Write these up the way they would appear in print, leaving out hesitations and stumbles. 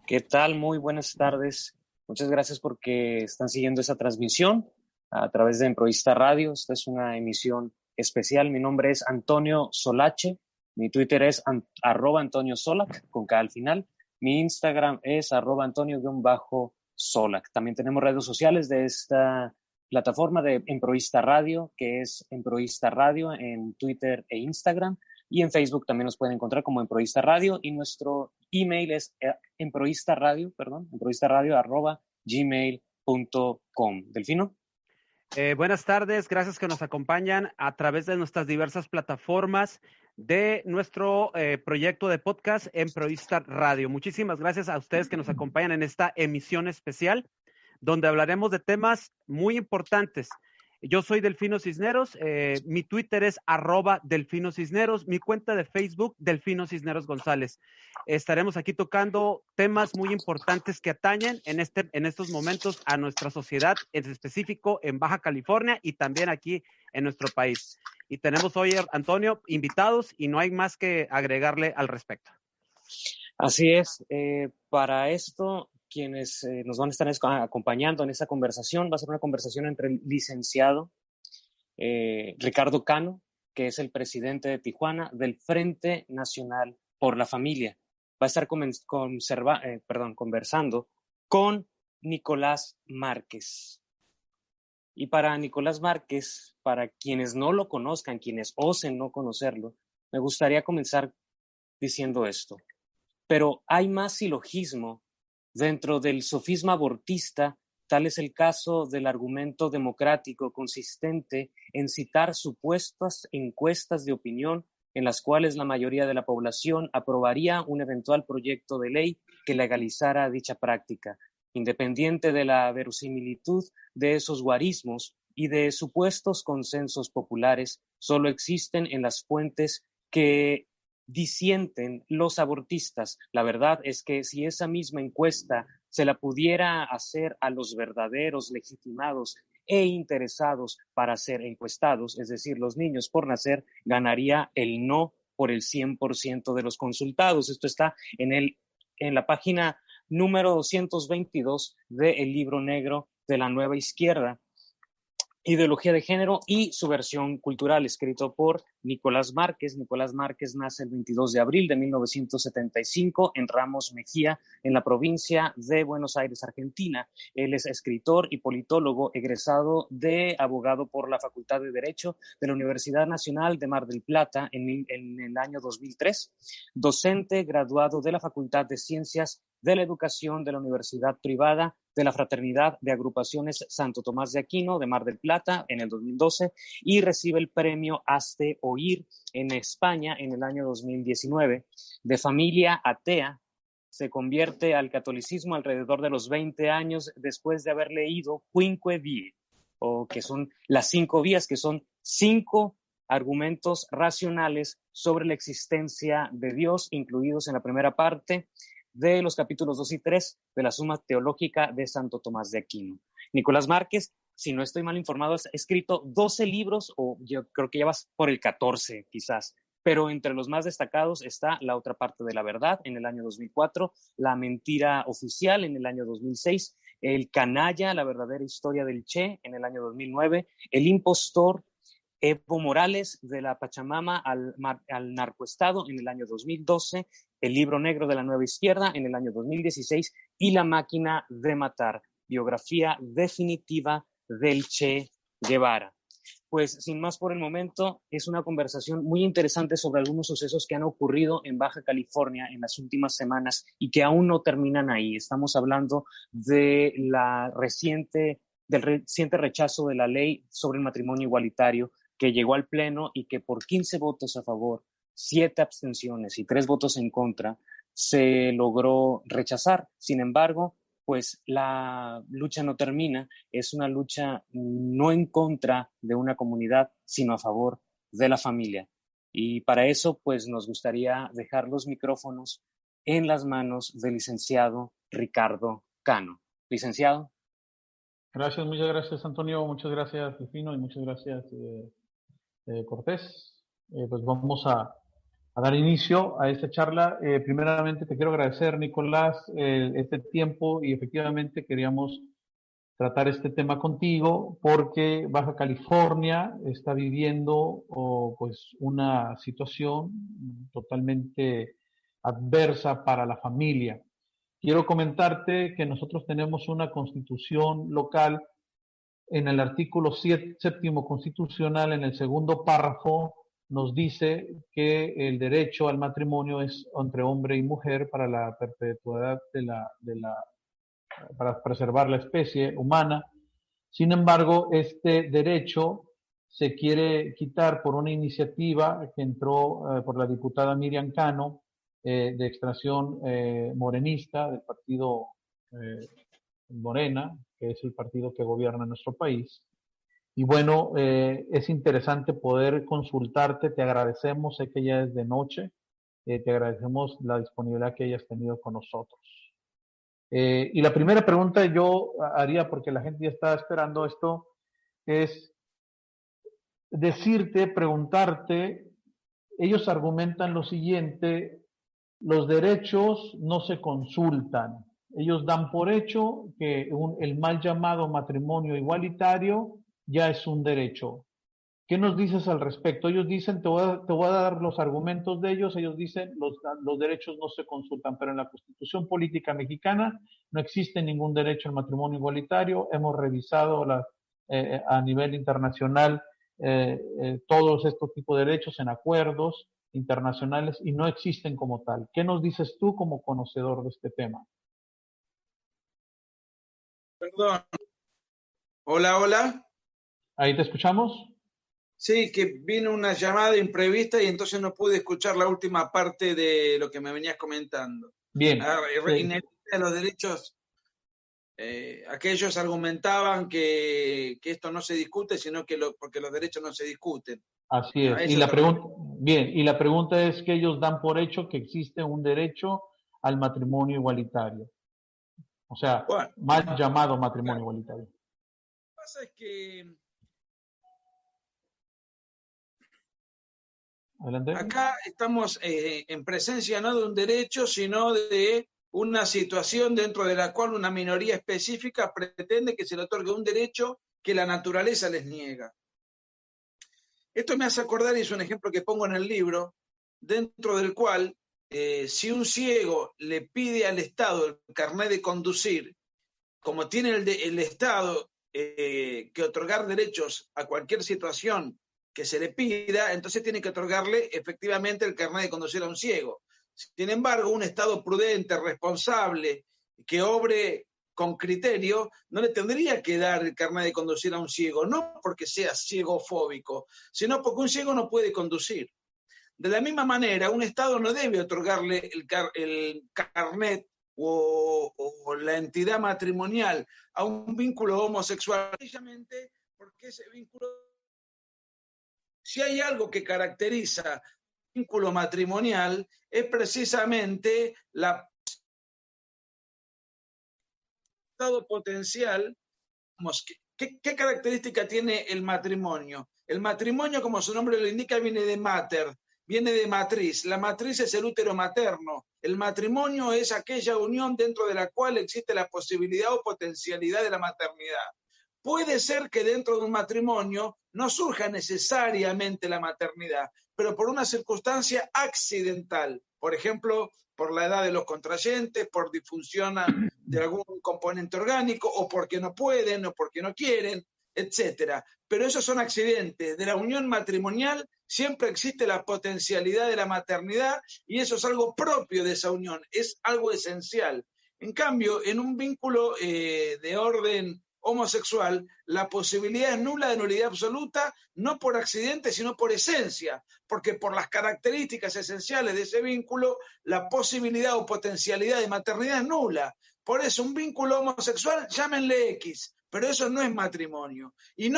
¿Qué tal? Muy buenas tardes. Muchas gracias porque están siguiendo esa transmisión a través de Emproísta Radio. Esta es una emisión especial. Mi nombre es Antonio Solache. Mi Twitter es @Antonio Solac, con K al final. Mi Instagram es @Antonio_Solac. También tenemos redes sociales de esta plataforma de Emproísta Radio, que es Emproísta Radio en Twitter e Instagram. Y en Facebook también nos pueden encontrar como Emproísta Radio, y nuestro email es emproistaradio@gmail.com. Delfino. Buenas tardes, gracias que nos acompañan a través de nuestras diversas plataformas de nuestro proyecto de podcast Emproísta Radio. Muchísimas gracias a ustedes que nos acompañan en esta emisión especial, donde hablaremos de temas muy importantes. Yo soy Delfino Cisneros, mi Twitter es @Delfino Cisneros, mi cuenta de Facebook, Delfino Cisneros González. Estaremos aquí tocando temas muy importantes que atañen en estos momentos a nuestra sociedad, en específico en Baja California y también aquí en nuestro país. Y tenemos hoy, Antonio, invitados y no hay más que agregarle al respecto. Así es, para esto, quienes nos van a estar acompañando en esta conversación, va a ser una conversación entre el licenciado Ricardo Cano, que es el presidente de Tijuana del Frente Nacional por la Familia. Va a estar conversando con Nicolás Márquez. Y para Nicolás Márquez, para quienes no lo conozcan, quienes osen no conocerlo, me gustaría comenzar diciendo esto. Pero hay más silogismo dentro del sofisma abortista. Tal es el caso del argumento democrático consistente en citar supuestas encuestas de opinión en las cuales la mayoría de la población aprobaría un eventual proyecto de ley que legalizara dicha práctica, independiente de la verosimilitud de esos guarismos y de supuestos consensos populares. Solo existen en las fuentes que disienten los abortistas. La verdad es que si esa misma encuesta se la pudiera hacer a los verdaderos legitimados e interesados para ser encuestados, es decir, los niños por nacer, ganaría el no por el 100% de los consultados. Esto está en la página número 222 del Libro Negro de la Nueva Izquierda, Ideología de Género y Subversión Cultural, escrito por Nicolás Márquez. Nicolás Márquez nace el 22 de abril de 1975 en Ramos Mejía, en la provincia de Buenos Aires, Argentina. Él es escritor y politólogo, egresado de abogado por la Facultad de Derecho de la Universidad Nacional de Mar del Plata en el año 2003, docente graduado de la Facultad de Ciencias de la Educación de la Universidad Privada de la Fraternidad de Agrupaciones Santo Tomás de Aquino de Mar del Plata en el 2012 y recibe el premio Hazte Oír en España en el año 2019. De familia atea, se convierte al catolicismo alrededor de los 20 años después de haber leído Cinque Vie, o que son las 5 vías, que son 5 argumentos racionales sobre la existencia de Dios, incluidos en la primera parte de los capítulos 2 y 3 de la Suma Teológica de Santo Tomás de Aquino. Nicolás Márquez, si no estoy mal informado, ha escrito 12 libros, o yo creo que ya vas por el 14 quizás, pero entre los más destacados está La otra parte de la verdad en el año 2004, La mentira oficial en el año 2006, El canalla, la verdadera historia del Che en el año 2009, El impostor, Evo Morales, de la Pachamama al narcoestado en el año 2012, El libro negro de la Nueva Izquierda en el año 2016 y La máquina de matar, biografía definitiva del Che Guevara. Pues sin más por el momento, es una conversación muy interesante sobre algunos sucesos que han ocurrido en Baja California en las últimas semanas y que aún no terminan ahí. Estamos hablando de del reciente rechazo de la ley sobre el matrimonio igualitario, que llegó al Pleno y que por 15 votos a favor, 7 abstenciones y 3 votos en contra, se logró rechazar. Sin embargo, pues la lucha no termina. Es una lucha no en contra de una comunidad, sino a favor de la familia. Y para eso, pues nos gustaría dejar los micrófonos en las manos del licenciado Ricardo Cano. Licenciado. Gracias, muchas gracias, Antonio, muchas gracias, Delfino, y muchas gracias, Cortés. Pues vamos a dar inicio a esta charla. Primeramente te quiero agradecer, Nicolás, este tiempo y efectivamente queríamos tratar este tema contigo porque Baja California está viviendo pues una situación totalmente adversa para la familia. Quiero comentarte que nosotros tenemos una constitución local. En el artículo 7º constitucional, en el segundo párrafo, nos dice que el derecho al matrimonio es entre hombre y mujer para la perpetuidad para preservar la especie humana. Sin embargo, este derecho se quiere quitar por una iniciativa que entró por la diputada Miriam Cano, de extracción morenista del partido Morena, que es el partido que gobierna nuestro país. Y bueno, es interesante poder consultarte, te agradecemos, sé que ya es de noche, te agradecemos la disponibilidad que hayas tenido con nosotros. Y la primera pregunta yo haría, porque la gente ya está esperando esto, es decirte, preguntarte, ellos argumentan lo siguiente: los derechos no se consultan. Ellos dan por hecho que el mal llamado matrimonio igualitario ya es un derecho. ¿Qué nos dices al respecto? Ellos dicen, te voy a dar los argumentos de ellos, dicen los derechos no se consultan, pero en la Constitución Política Mexicana no existe ningún derecho al matrimonio igualitario. Hemos revisado a nivel internacional todos estos tipos de derechos en acuerdos internacionales y no existen como tal. ¿Qué nos dices tú como conocedor de este tema? Perdón. Hola. ¿Ahí te escuchamos? Sí, que vino una llamada imprevista y entonces no pude escuchar la última parte de lo que me venías comentando. Bien. Los derechos, aquellos argumentaban que esto no se discute, sino que porque los derechos no se discuten. Así es. Y la pregunta es que ellos dan por hecho que existe un derecho al matrimonio igualitario. O sea, bueno, mal llamado matrimonio igualitario. Lo que pasa es que Adelante. Acá estamos en presencia no de un derecho, sino de una situación dentro de la cual una minoría específica pretende que se le otorgue un derecho que la naturaleza les niega. Esto me hace acordar, y es un ejemplo que pongo en el libro, dentro del cual si un ciego le pide al Estado el carnet de conducir, como tiene el Estado que otorgar derechos a cualquier situación que se le pida, entonces tiene que otorgarle efectivamente el carnet de conducir a un ciego. Sin embargo, un Estado prudente, responsable, que obre con criterio, no le tendría que dar el carnet de conducir a un ciego, no porque sea ciegofóbico, sino porque un ciego no puede conducir. De la misma manera, un Estado no debe otorgarle el carnet o la entidad matrimonial a un vínculo homosexual, precisamente porque ese vínculo, si hay algo que caracteriza el vínculo matrimonial, es precisamente la estado potencial. ¿Qué característica tiene el matrimonio? El matrimonio, como su nombre lo indica, viene de mater, viene de matriz. La matriz es el útero materno. El matrimonio es aquella unión dentro de la cual existe la posibilidad o potencialidad de la maternidad. Puede ser que dentro de un matrimonio no surja necesariamente la maternidad, pero por una circunstancia accidental. Por ejemplo, por la edad de los contrayentes, por disfunción de algún componente orgánico, o porque no pueden, o porque no quieren, etcétera. Pero esos son accidentes. De la unión matrimonial siempre existe la potencialidad de la maternidad y eso es algo propio de esa unión, es algo esencial. En cambio, en un vínculo de orden homosexual, la posibilidad es nula, de nulidad absoluta, no por accidente, sino por esencia, porque por las características esenciales de ese vínculo, la posibilidad o potencialidad de maternidad es nula. Por eso, un vínculo homosexual, llámenle X, pero eso no es matrimonio. Y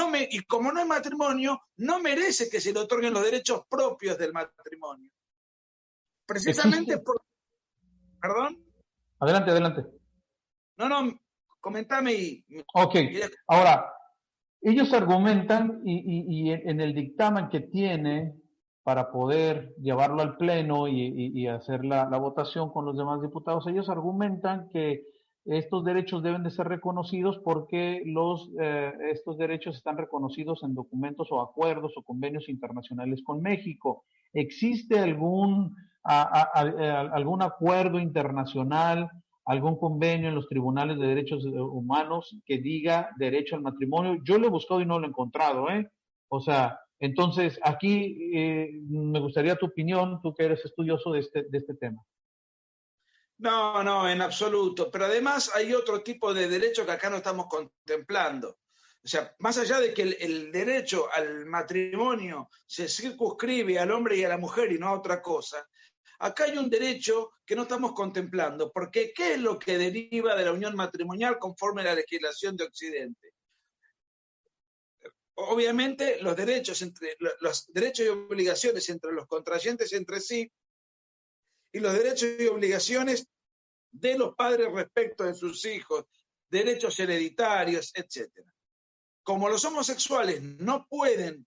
como no es matrimonio, no merece que se le otorguen los derechos propios del matrimonio. Precisamente por... ¿Perdón? Adelante. No, comentame y... Ok, ahora, ellos argumentan y en el dictamen que tiene para poder llevarlo al Pleno y hacer la votación con los demás diputados, ellos argumentan que estos derechos deben de ser reconocidos porque estos derechos están reconocidos en documentos o acuerdos o convenios internacionales con México. ¿Existe algún acuerdo internacional, algún convenio en los tribunales de derechos humanos que diga derecho al matrimonio? Yo lo he buscado y no lo he encontrado, O sea, entonces aquí me gustaría tu opinión, tú que eres estudioso de este tema. No, en absoluto. Pero además hay otro tipo de derecho que acá no estamos contemplando. O sea, más allá de que el derecho al matrimonio se circunscribe al hombre y a la mujer y no a otra cosa, acá hay un derecho que no estamos contemplando, porque ¿qué es lo que deriva de la unión matrimonial conforme a la legislación de Occidente? Obviamente los derechos y obligaciones entre los contrayentes entre sí y los derechos y obligaciones de los padres respecto de sus hijos, derechos hereditarios, etc. Como los homosexuales no pueden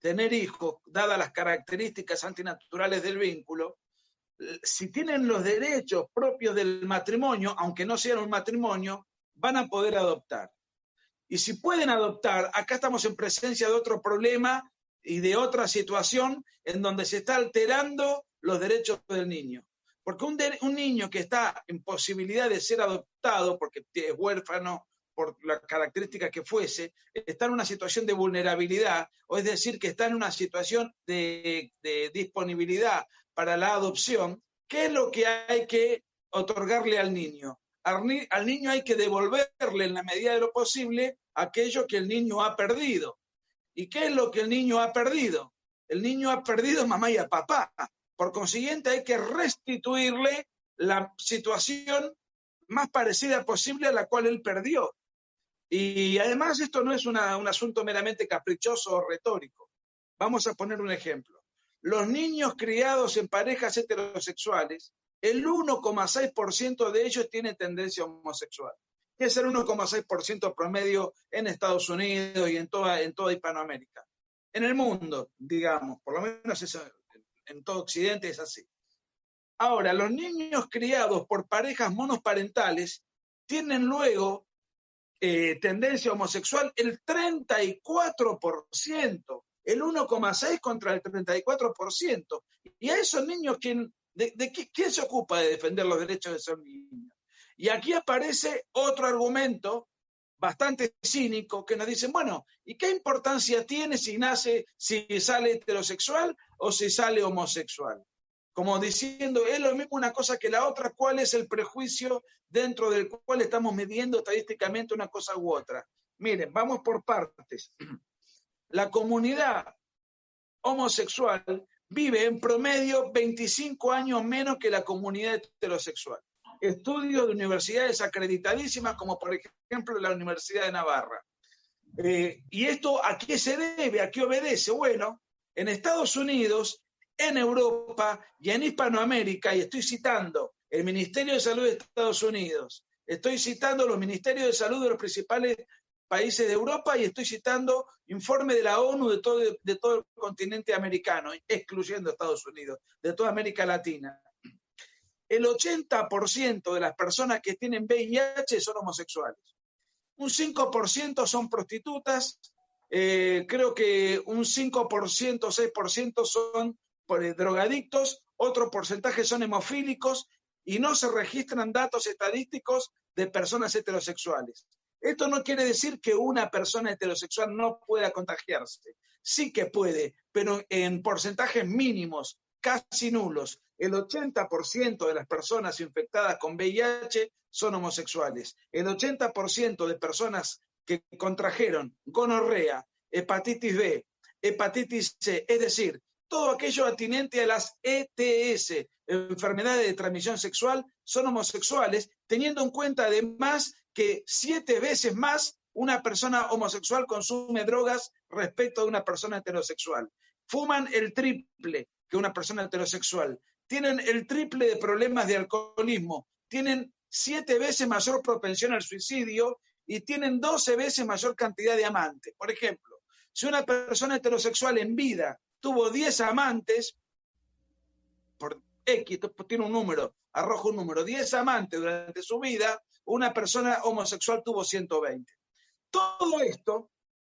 tener hijos, dadas las características antinaturales del vínculo, si tienen los derechos propios del matrimonio, aunque no sean un matrimonio, van a poder adoptar. Y si pueden adoptar, acá estamos en presencia de otro problema y de otra situación en donde se está alterando los derechos del niño. Porque un niño que está en posibilidad de ser adoptado, porque es huérfano, por las características que fuese, está en una situación de vulnerabilidad, o es decir, que está en una situación de disponibilidad para la adopción, ¿qué es lo que hay que otorgarle al niño? Al niño hay que devolverle en la medida de lo posible aquello que el niño ha perdido. ¿Y qué es lo que el niño ha perdido? El niño ha perdido a mamá y a papá. Por consiguiente, hay que restituirle la situación más parecida posible a la cual él perdió. Y además esto no es un asunto meramente caprichoso o retórico. Vamos a poner un ejemplo. Los niños criados en parejas heterosexuales, el 1,6% de ellos tiene tendencia homosexual, que es el 1,6% promedio en Estados Unidos y en toda Hispanoamérica. En el mundo, digamos, por lo menos en todo Occidente es así. Ahora, los niños criados por parejas monoparentales tienen luego tendencia homosexual el 34%, el 1,6% contra el 34%. Y a esos niños, ¿quién se ocupa de defender los derechos de esos niños? Y aquí aparece otro argumento bastante cínico que nos dicen, bueno, ¿y qué importancia tiene si sale heterosexual o si sale homosexual? Como diciendo, es lo mismo una cosa que la otra, ¿cuál es el prejuicio dentro del cual estamos midiendo estadísticamente una cosa u otra? Miren, vamos por partes. La comunidad homosexual vive en promedio 25 años menos que la comunidad heterosexual. Estudios de universidades acreditadísimas, como por ejemplo la Universidad de Navarra. ¿Y esto a qué se debe? ¿A qué obedece? Bueno, en Estados Unidos, en Europa y en Hispanoamérica, y estoy citando el Ministerio de Salud de Estados Unidos, estoy citando los Ministerios de Salud de los principales países de Europa y estoy citando informe de la ONU de todo el continente americano, excluyendo Estados Unidos, de toda América Latina. El 80% de las personas que tienen VIH son homosexuales. Un 5% son prostitutas, creo que un 5%, 6% son drogadictos, otro porcentaje son hemofílicos y no se registran datos estadísticos de personas heterosexuales. Esto no quiere decir que una persona heterosexual no pueda contagiarse. Sí que puede, pero en porcentajes mínimos, casi nulos. El 80% de las personas infectadas con VIH son homosexuales. El 80% de personas que contrajeron gonorrea, hepatitis B, hepatitis C, es decir, todo aquello atinente a las ETS, enfermedades de transmisión sexual, son homosexuales, teniendo en cuenta además que 7 veces más una persona homosexual consume drogas respecto a una persona heterosexual. Fuman el triple que una persona heterosexual. Tienen el triple de problemas de alcoholismo. Tienen 7 veces mayor propensión al suicidio y tienen 12 veces mayor cantidad de amantes. Por ejemplo, si una persona heterosexual en vida tuvo 10 amantes, por X, tiene un número, arroja un número, 10 amantes durante su vida, una persona homosexual tuvo 120. Todo esto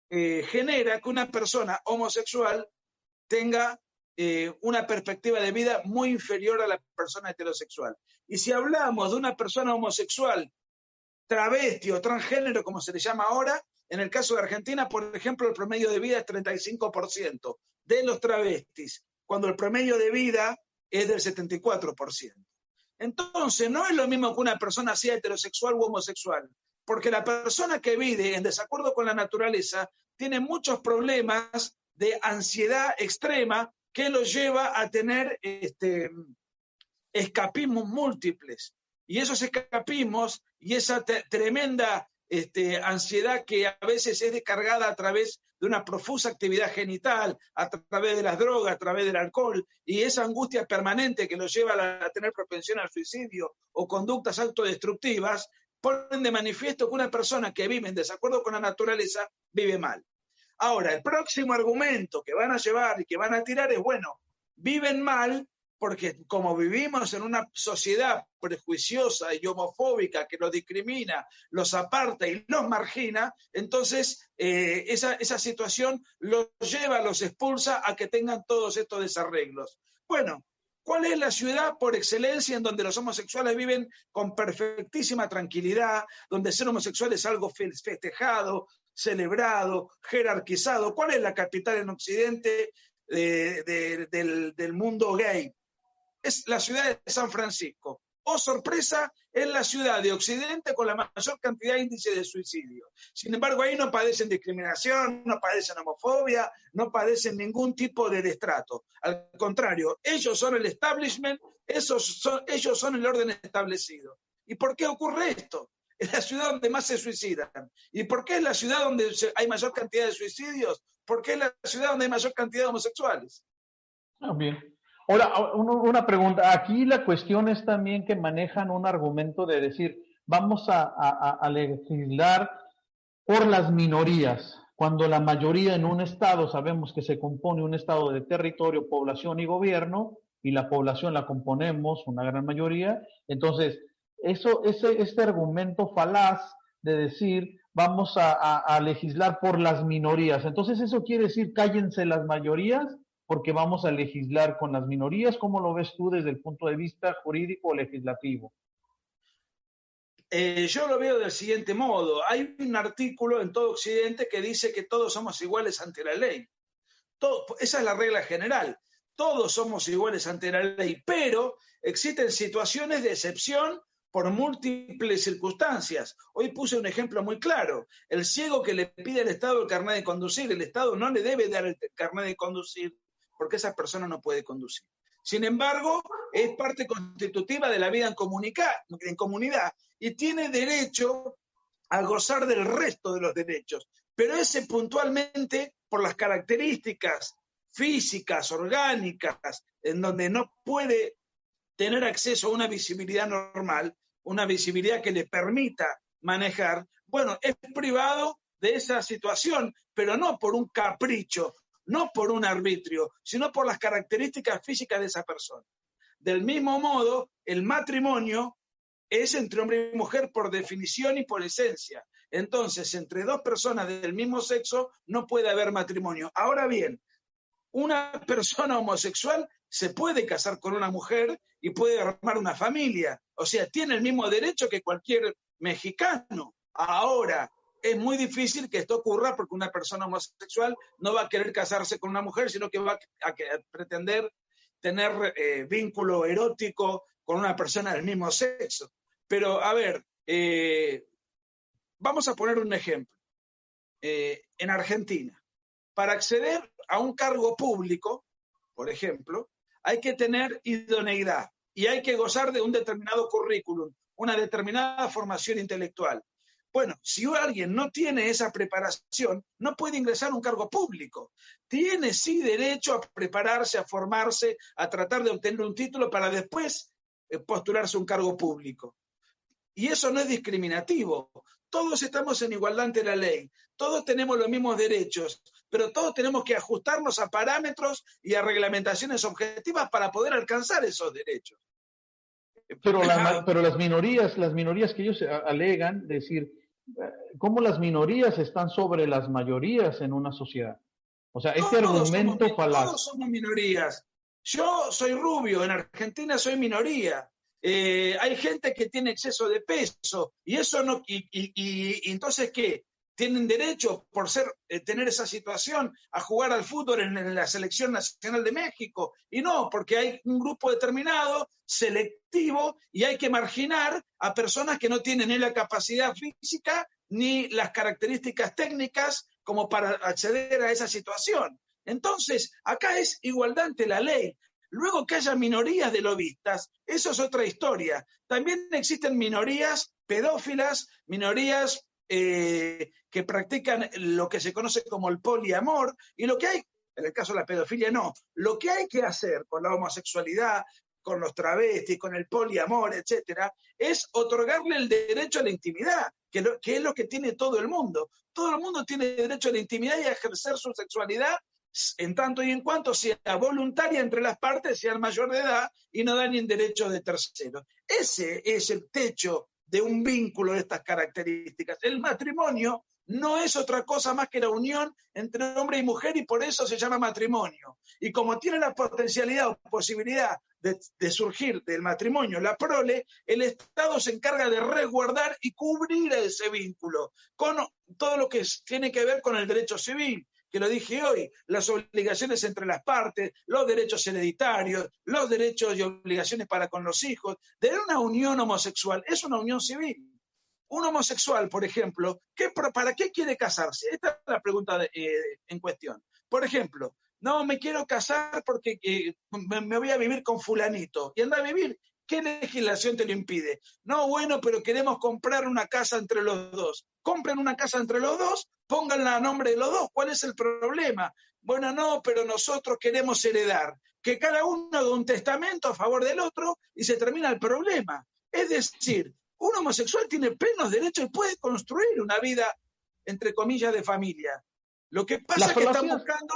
genera que una persona homosexual tenga una perspectiva de vida muy inferior a la persona heterosexual. Y si hablamos de una persona homosexual, travesti o transgénero, como se le llama ahora, en el caso de Argentina, por ejemplo, el promedio de vida es 35% de los travestis, cuando el promedio de vida es del 74%. Entonces, no es lo mismo que una persona sea heterosexual u homosexual, porque la persona que vive en desacuerdo con la naturaleza tiene muchos problemas de ansiedad extrema que los lleva a tener escapismos múltiples. Y esos escapismos y esa tremenda ansiedad que a veces es descargada a través de una profusa actividad genital, a través de las drogas, a través del alcohol, y esa angustia permanente que los lleva a tener propensión al suicidio o conductas autodestructivas, ponen de manifiesto que una persona que vive en desacuerdo con la naturaleza vive mal. Ahora, el próximo argumento que van a llevar y que van a tirar es, bueno, viven mal porque como vivimos en una sociedad prejuiciosa y homofóbica que los discrimina, los aparta y los margina, entonces esa situación los lleva, los expulsa a que tengan todos estos desarreglos. Bueno, ¿cuál es la ciudad por excelencia en donde los homosexuales viven con perfectísima tranquilidad, donde ser homosexual es algo festejado, celebrado, jerarquizado? ¿Cuál es la capital en Occidente del mundo gay? Es la ciudad de San Francisco. Oh, sorpresa, es la ciudad de Occidente con la mayor cantidad de índice de suicidio. Sin embargo, ahí no padecen discriminación, no padecen homofobia, no padecen ningún tipo de destrato. Al contrario, ellos son el establishment, ellos son el orden establecido. ¿Y por qué ocurre esto? Es la ciudad donde más se suicidan. ¿Y por qué es la ciudad donde hay mayor cantidad de suicidios? ¿Por qué es la ciudad donde hay mayor cantidad de homosexuales? Bien. Ahora, una pregunta. Aquí la cuestión es también que manejan un argumento de decir, vamos a legislar por las minorías, cuando la mayoría en un estado, sabemos que se compone un estado de territorio, población y gobierno, y la población la componemos, una gran mayoría. Entonces, este argumento falaz de decir, vamos a legislar por las minorías. Entonces, ¿eso quiere decir cállense las mayorías? Porque vamos a legislar con las minorías. ¿Cómo lo ves tú desde el punto de vista jurídico o legislativo? Yo lo veo del siguiente modo. Hay un artículo en todo Occidente que dice que todos somos iguales ante la ley. Esa es la regla general. Todos somos iguales ante la ley, pero existen situaciones de excepción por múltiples circunstancias. Hoy puse un ejemplo muy claro. El ciego que le pide al Estado el carnet de conducir, el Estado no le debe dar el carnet de conducir porque esa persona no puede conducir. Sin embargo, es parte constitutiva de la vida en comunidad y tiene derecho a gozar del resto de los derechos, pero ese puntualmente por las características físicas, orgánicas, en donde no puede tener acceso a una visibilidad normal, una visibilidad que le permita manejar, bueno, es privado de esa situación, pero no por un capricho, no por un arbitrio, sino por las características físicas de esa persona. Del mismo modo, el matrimonio es entre hombre y mujer por definición y por esencia. Entonces, entre dos personas del mismo sexo no puede haber matrimonio. Ahora bien, una persona homosexual se puede casar con una mujer y puede armar una familia. O sea, tiene el mismo derecho que cualquier mexicano. Ahora, es muy difícil que esto ocurra porque una persona homosexual no va a querer casarse con una mujer, sino que va a pretender tener vínculo erótico con una persona del mismo sexo. Pero, a ver, vamos a poner un ejemplo. En Argentina, para acceder a un cargo público, por ejemplo, hay que tener idoneidad y hay que gozar de un determinado currículum, una determinada formación intelectual. Bueno, si alguien no tiene esa preparación, no puede ingresar a un cargo público. Tiene sí derecho a prepararse, a formarse, a tratar de obtener un título para después postularse a un cargo público. Y eso no es discriminativo. Todos estamos en igualdad ante la ley, todos tenemos los mismos derechos, pero todos tenemos que ajustarnos a parámetros y a reglamentaciones objetivas para poder alcanzar esos derechos. Pero las minorías que ellos alegan, decir, ¿cómo las minorías están sobre las mayorías en una sociedad? O sea, este argumento falaz. Todos somos minorías. Yo soy rubio, en Argentina soy minoría. Hay gente que tiene exceso de peso y eso no, y entonces ¿qué? ¿Tienen derecho por tener esa situación a jugar al fútbol en la selección nacional de México? Y no, porque hay un grupo determinado, selectivo, y hay que marginar a personas que no tienen ni la capacidad física ni las características técnicas como para acceder a esa situación. Entonces, acá es igualdad ante la ley. Luego que haya minorías de lobistas, eso es otra historia. También existen minorías pedófilas, minorías que practican lo que se conoce como el poliamor, y lo que hay, en el caso de la pedofilia no, lo que hay que hacer con la homosexualidad, con los travestis, con el poliamor, etcétera, es otorgarle el derecho a la intimidad, que es lo que tiene todo el mundo. Todo el mundo tiene derecho a la intimidad y a ejercer su sexualidad en tanto y en cuanto sea voluntaria entre las partes, sean mayor de edad y no dañen derechos de terceros. Ese es el techo de un vínculo de estas características. El matrimonio no es otra cosa más que la unión entre hombre y mujer, y por eso se llama matrimonio. Y como tiene la potencialidad o posibilidad de surgir del matrimonio la prole, el Estado se encarga de resguardar y cubrir ese vínculo con todo lo que tiene que ver con el derecho civil, que lo dije hoy, las obligaciones entre las partes, los derechos hereditarios, los derechos y obligaciones para con los hijos. De una unión homosexual es una unión civil. Un homosexual, por ejemplo, ¿para qué quiere casarse? Esta es la pregunta en cuestión. Por ejemplo, no, me quiero casar porque me voy a vivir con fulanito. Y anda a vivir. ¿Qué legislación te lo impide? No, bueno, pero queremos comprar una casa entre los dos. Compren una casa entre los dos, pónganla a nombre de los dos. ¿Cuál es el problema? Bueno, no, pero nosotros queremos heredar. Que cada uno haga un testamento a favor del otro y se termina el problema. Es decir, un homosexual tiene plenos derechos y puede construir una vida, entre comillas, de familia. Lo que pasa es que están buscando...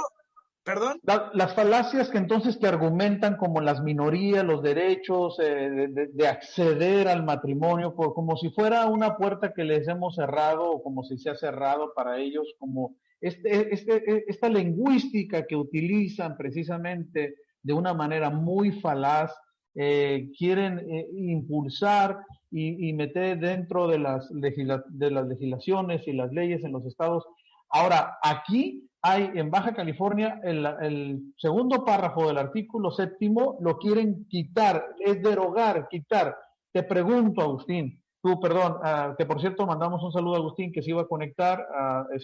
¿Perdón? Las falacias que entonces te argumentan como las minorías, los derechos de acceder al matrimonio, como si fuera una puerta que les hemos cerrado o como si se ha cerrado para ellos, como esta lingüística que utilizan precisamente de una manera muy falaz, quieren impulsar y meter dentro de las legislaciones y las leyes en los estados. Ahora, aquí hay en Baja California el segundo párrafo del artículo 7º, lo quieren quitar, es derogar, quitar. Te pregunto, Agustín, que por cierto mandamos un saludo a Agustín que se iba a conectar,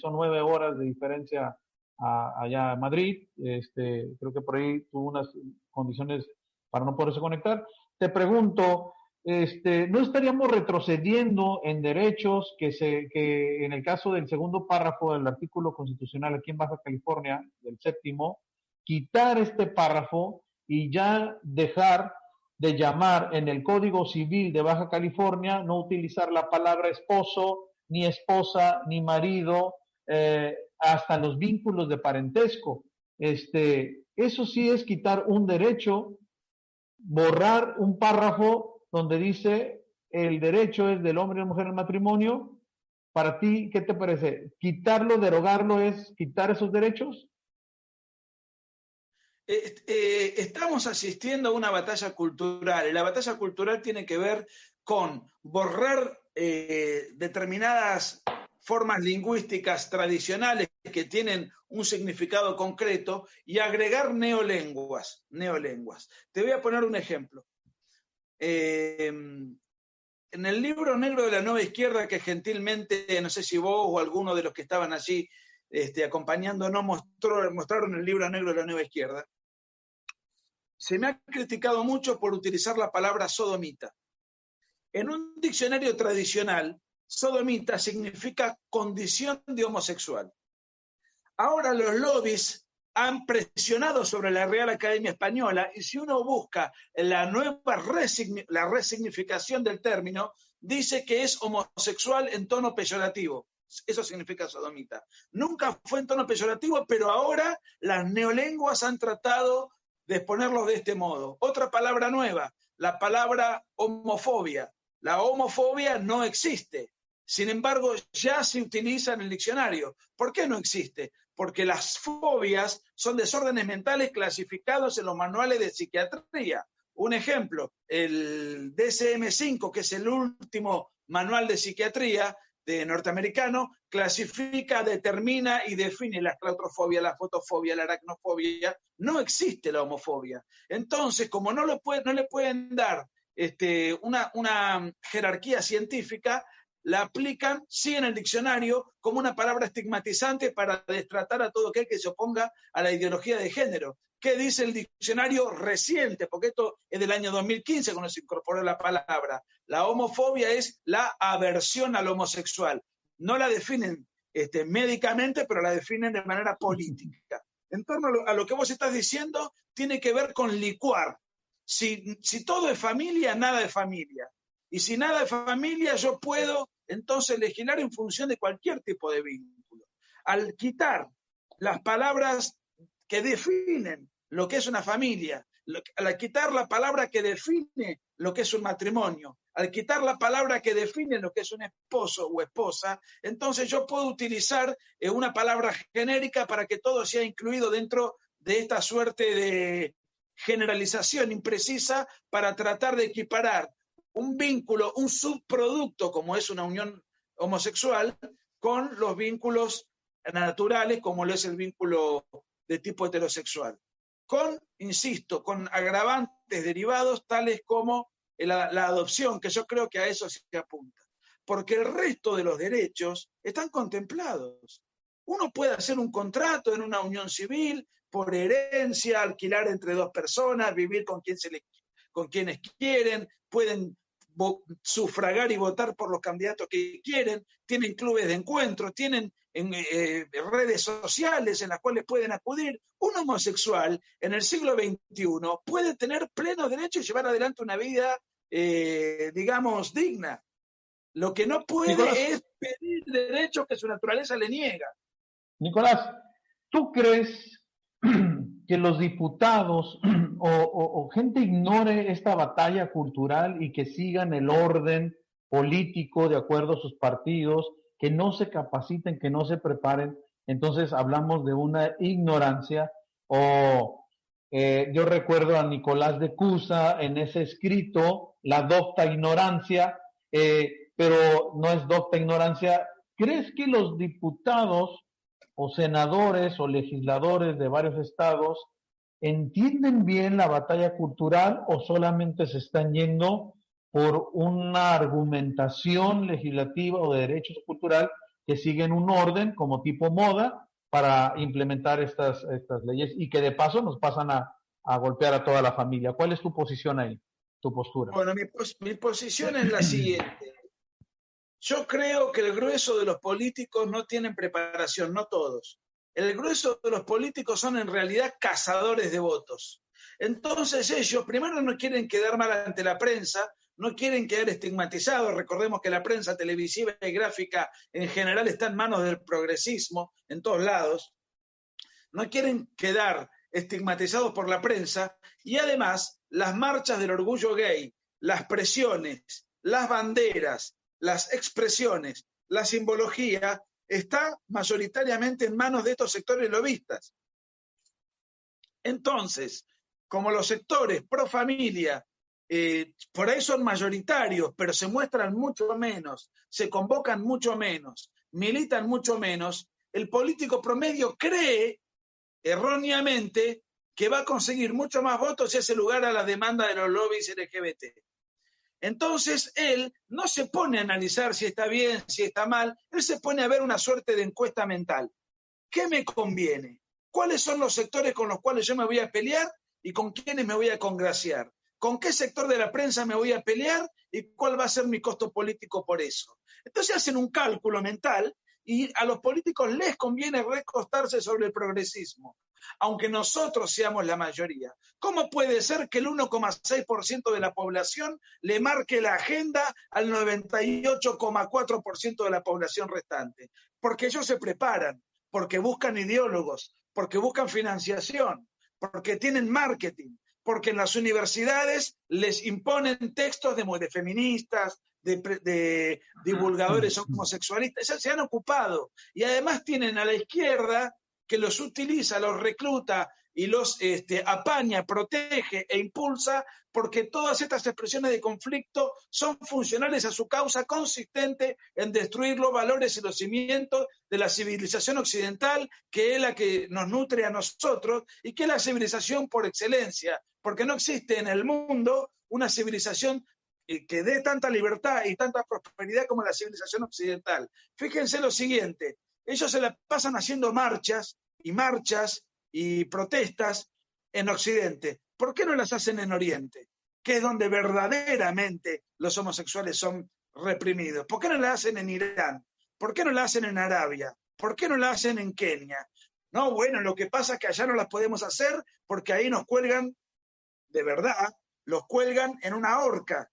son 9 horas de diferencia allá a Madrid, creo que por ahí tuvo unas condiciones para no poderse conectar. Te pregunto, ¿no estaríamos retrocediendo en derechos que en el caso del segundo párrafo del artículo constitucional aquí en Baja California, del 7º, quitar este párrafo y ya dejar de llamar en el Código Civil de Baja California, no utilizar la palabra esposo, ni esposa, ni marido, hasta los vínculos de parentesco? Eso sí es quitar un derecho, borrar un párrafo donde dice el derecho es del hombre y la mujer en el matrimonio. Para ti, ¿qué te parece? ¿Quitarlo, derogarlo es quitar esos derechos? Estamos asistiendo a una batalla cultural, y la batalla cultural tiene que ver con borrar determinadas formas lingüísticas tradicionales que tienen un significado concreto y agregar neolenguas. Te voy a poner un ejemplo. En el libro negro de la nueva izquierda, que gentilmente, no sé si vos o alguno de los que estaban allí acompañándonos mostraron el libro negro de la nueva izquierda, se me ha criticado mucho por utilizar la palabra sodomita. En un diccionario tradicional, sodomita significa condición de homosexual. Ahora los lobbies han presionado sobre la Real Academia Española, y si uno busca la resignificación del término, dice que es homosexual en tono peyorativo. Eso significa sodomita. Nunca fue en tono peyorativo, pero ahora las neolenguas han tratado de ponerlo de este modo. Otra palabra nueva, la palabra homofobia. La homofobia no existe. Sin embargo, ya se utiliza en el diccionario. ¿Por qué no existe? Porque las fobias son desórdenes mentales clasificados en los manuales de psiquiatría. Un ejemplo, el DSM-5, que es el último manual de psiquiatría norteamericano, clasifica, determina y define la claustrofobia, la fotofobia, la aracnofobia. No existe la homofobia. Entonces, como no le pueden dar una jerarquía científica, la aplican, sí, en el diccionario como una palabra estigmatizante para destratar a todo aquel que se oponga a la ideología de género. ¿Qué dice el diccionario reciente? Porque esto es del año 2015 cuando se incorporó la palabra. La homofobia es la aversión al homosexual. No la definen médicamente, pero la definen de manera política. En torno a lo que vos estás diciendo, tiene que ver con licuar. Si todo es familia, nada es familia. Y si nada es familia, yo puedo entonces legislar en función de cualquier tipo de vínculo. Al quitar las palabras que definen lo que es una familia, al quitar la palabra que define lo que es un matrimonio, al quitar la palabra que define lo que es un esposo o esposa, entonces yo puedo utilizar una palabra genérica para que todo sea incluido dentro de esta suerte de generalización imprecisa para tratar de equiparar un vínculo, un subproducto como es una unión homosexual, con los vínculos naturales como lo es el vínculo de tipo heterosexual. Insisto, con agravantes derivados tales como la adopción, que yo creo que a eso se apunta. Porque el resto de los derechos están contemplados. Uno puede hacer un contrato en una unión civil, por herencia, alquilar entre dos personas, vivir con quienes quieren, pueden sufragar y votar por los candidatos que quieren, tienen clubes de encuentro, tienen redes sociales en las cuales pueden acudir. Un homosexual en el siglo XXI puede tener pleno derecho y llevar adelante una vida, digamos, digna. Lo que no puede, Nicolás, es pedir derechos que su naturaleza le niega. Nicolás, ¿tú crees que los diputados o gente ignore esta batalla cultural y que sigan el orden político de acuerdo a sus partidos, que no se capaciten, que no se preparen? Entonces hablamos de una ignorancia. Yo recuerdo a Nicolás de Cusa en ese escrito, La docta ignorancia, pero no es docta ignorancia. ¿Crees que los diputados o senadores o legisladores de varios estados entienden bien la batalla cultural o solamente se están yendo por una argumentación legislativa o de derechos cultural que siguen un orden como tipo moda para implementar estas leyes y que de paso nos pasan a golpear a toda la familia? ¿Cuál es tu posición ahí, tu postura? Bueno, mi posición es la siguiente. Yo creo que el grueso de los políticos no tienen preparación, no todos. El grueso de los políticos son en realidad cazadores de votos. Entonces ellos primero no quieren quedar mal ante la prensa, no quieren quedar estigmatizados. Recordemos que la prensa televisiva y gráfica en general está en manos del progresismo en todos lados. No quieren quedar estigmatizados por la prensa y además las marchas del orgullo gay, las presiones, las banderas, las expresiones, la simbología, está mayoritariamente en manos de estos sectores lobistas. Entonces, como los sectores pro familia por ahí son mayoritarios, pero se muestran mucho menos, se convocan mucho menos, militan mucho menos, el político promedio cree erróneamente que va a conseguir mucho más votos y hace lugar a la demanda de los lobbies LGBT. Entonces, él no se pone a analizar si está bien, si está mal, él se pone a ver una suerte de encuesta mental. ¿Qué me conviene? ¿Cuáles son los sectores con los cuales yo me voy a pelear y con quiénes me voy a congraciar? ¿Con qué sector de la prensa me voy a pelear y cuál va a ser mi costo político por eso? Entonces hacen un cálculo mental y a los políticos les conviene recostarse sobre el progresismo, aunque nosotros seamos la mayoría. ¿Cómo puede ser que el 1,6% de la población le marque la agenda al 98,4% de la población restante? Porque ellos se preparan, porque buscan ideólogos, porque buscan financiación, porque tienen marketing, porque en las universidades les imponen textos de feministas, de divulgadores homosexualistas, ya se han ocupado. Y además tienen a la izquierda que los utiliza, los recluta y los apaña, protege e impulsa, porque todas estas expresiones de conflicto son funcionales a su causa consistente en destruir los valores y los cimientos de la civilización occidental, que es la que nos nutre a nosotros y que es la civilización por excelencia, porque no existe en el mundo una civilización que dé tanta libertad y tanta prosperidad como la civilización occidental. Fíjense lo siguiente, ellos se la pasan haciendo marchas y protestas en Occidente. ¿Por qué no las hacen en Oriente? Que es donde verdaderamente los homosexuales son reprimidos. ¿Por qué no las hacen en Irán? ¿Por qué no las hacen en Arabia? ¿Por qué no las hacen en Kenia? No, bueno, lo que pasa es que allá no las podemos hacer porque ahí nos cuelgan, de verdad, los cuelgan en una horca.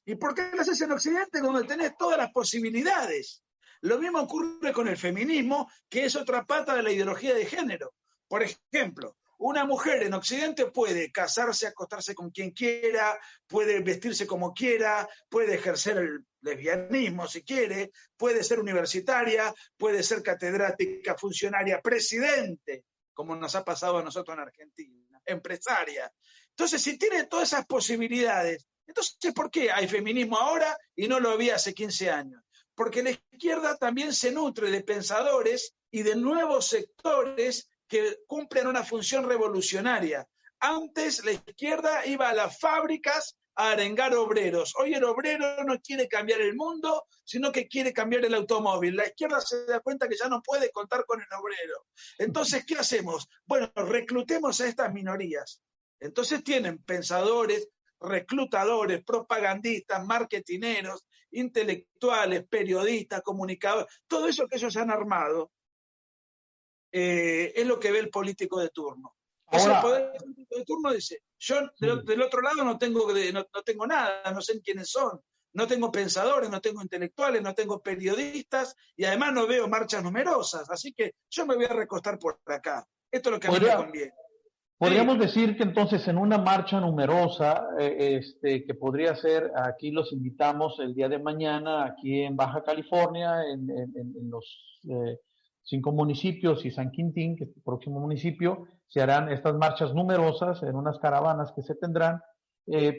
¿Y por qué las hacen en Occidente donde tenés todas las posibilidades? Lo mismo ocurre con el feminismo, que es otra pata de la ideología de género. Por ejemplo, una mujer en Occidente puede casarse, acostarse con quien quiera, puede vestirse como quiera, puede ejercer el lesbianismo si quiere, puede ser universitaria, puede ser catedrática, funcionaria, presidente, como nos ha pasado a nosotros en Argentina, empresaria. Entonces, si tiene todas esas posibilidades, entonces, ¿por qué hay feminismo ahora y no lo había hace 15 años? Porque la izquierda también se nutre de pensadores y de nuevos sectores que cumplen una función revolucionaria. Antes la izquierda iba a las fábricas a arengar obreros. Hoy el obrero no quiere cambiar el mundo, sino que quiere cambiar el automóvil. La izquierda se da cuenta que ya no puede contar con el obrero. Entonces, ¿qué hacemos? Bueno, reclutemos a estas minorías. Entonces tienen pensadores, reclutadores, propagandistas, marketineros, intelectuales, periodistas, comunicadores, todo eso que ellos han armado es lo que ve el político de turno. Ahora, el poder político de turno dice, yo del otro lado no tengo nada, no sé quiénes son, no tengo pensadores, no tengo intelectuales, no tengo periodistas y además no veo marchas numerosas, así que yo me voy a recostar por acá. Esto es lo que a mí me conviene. Podríamos decir que entonces en una marcha numerosa, que podría ser, aquí los invitamos el día de mañana, aquí en Baja California, en los 5 municipios y San Quintín, que es el próximo municipio, se harán estas marchas numerosas en unas caravanas que se tendrán.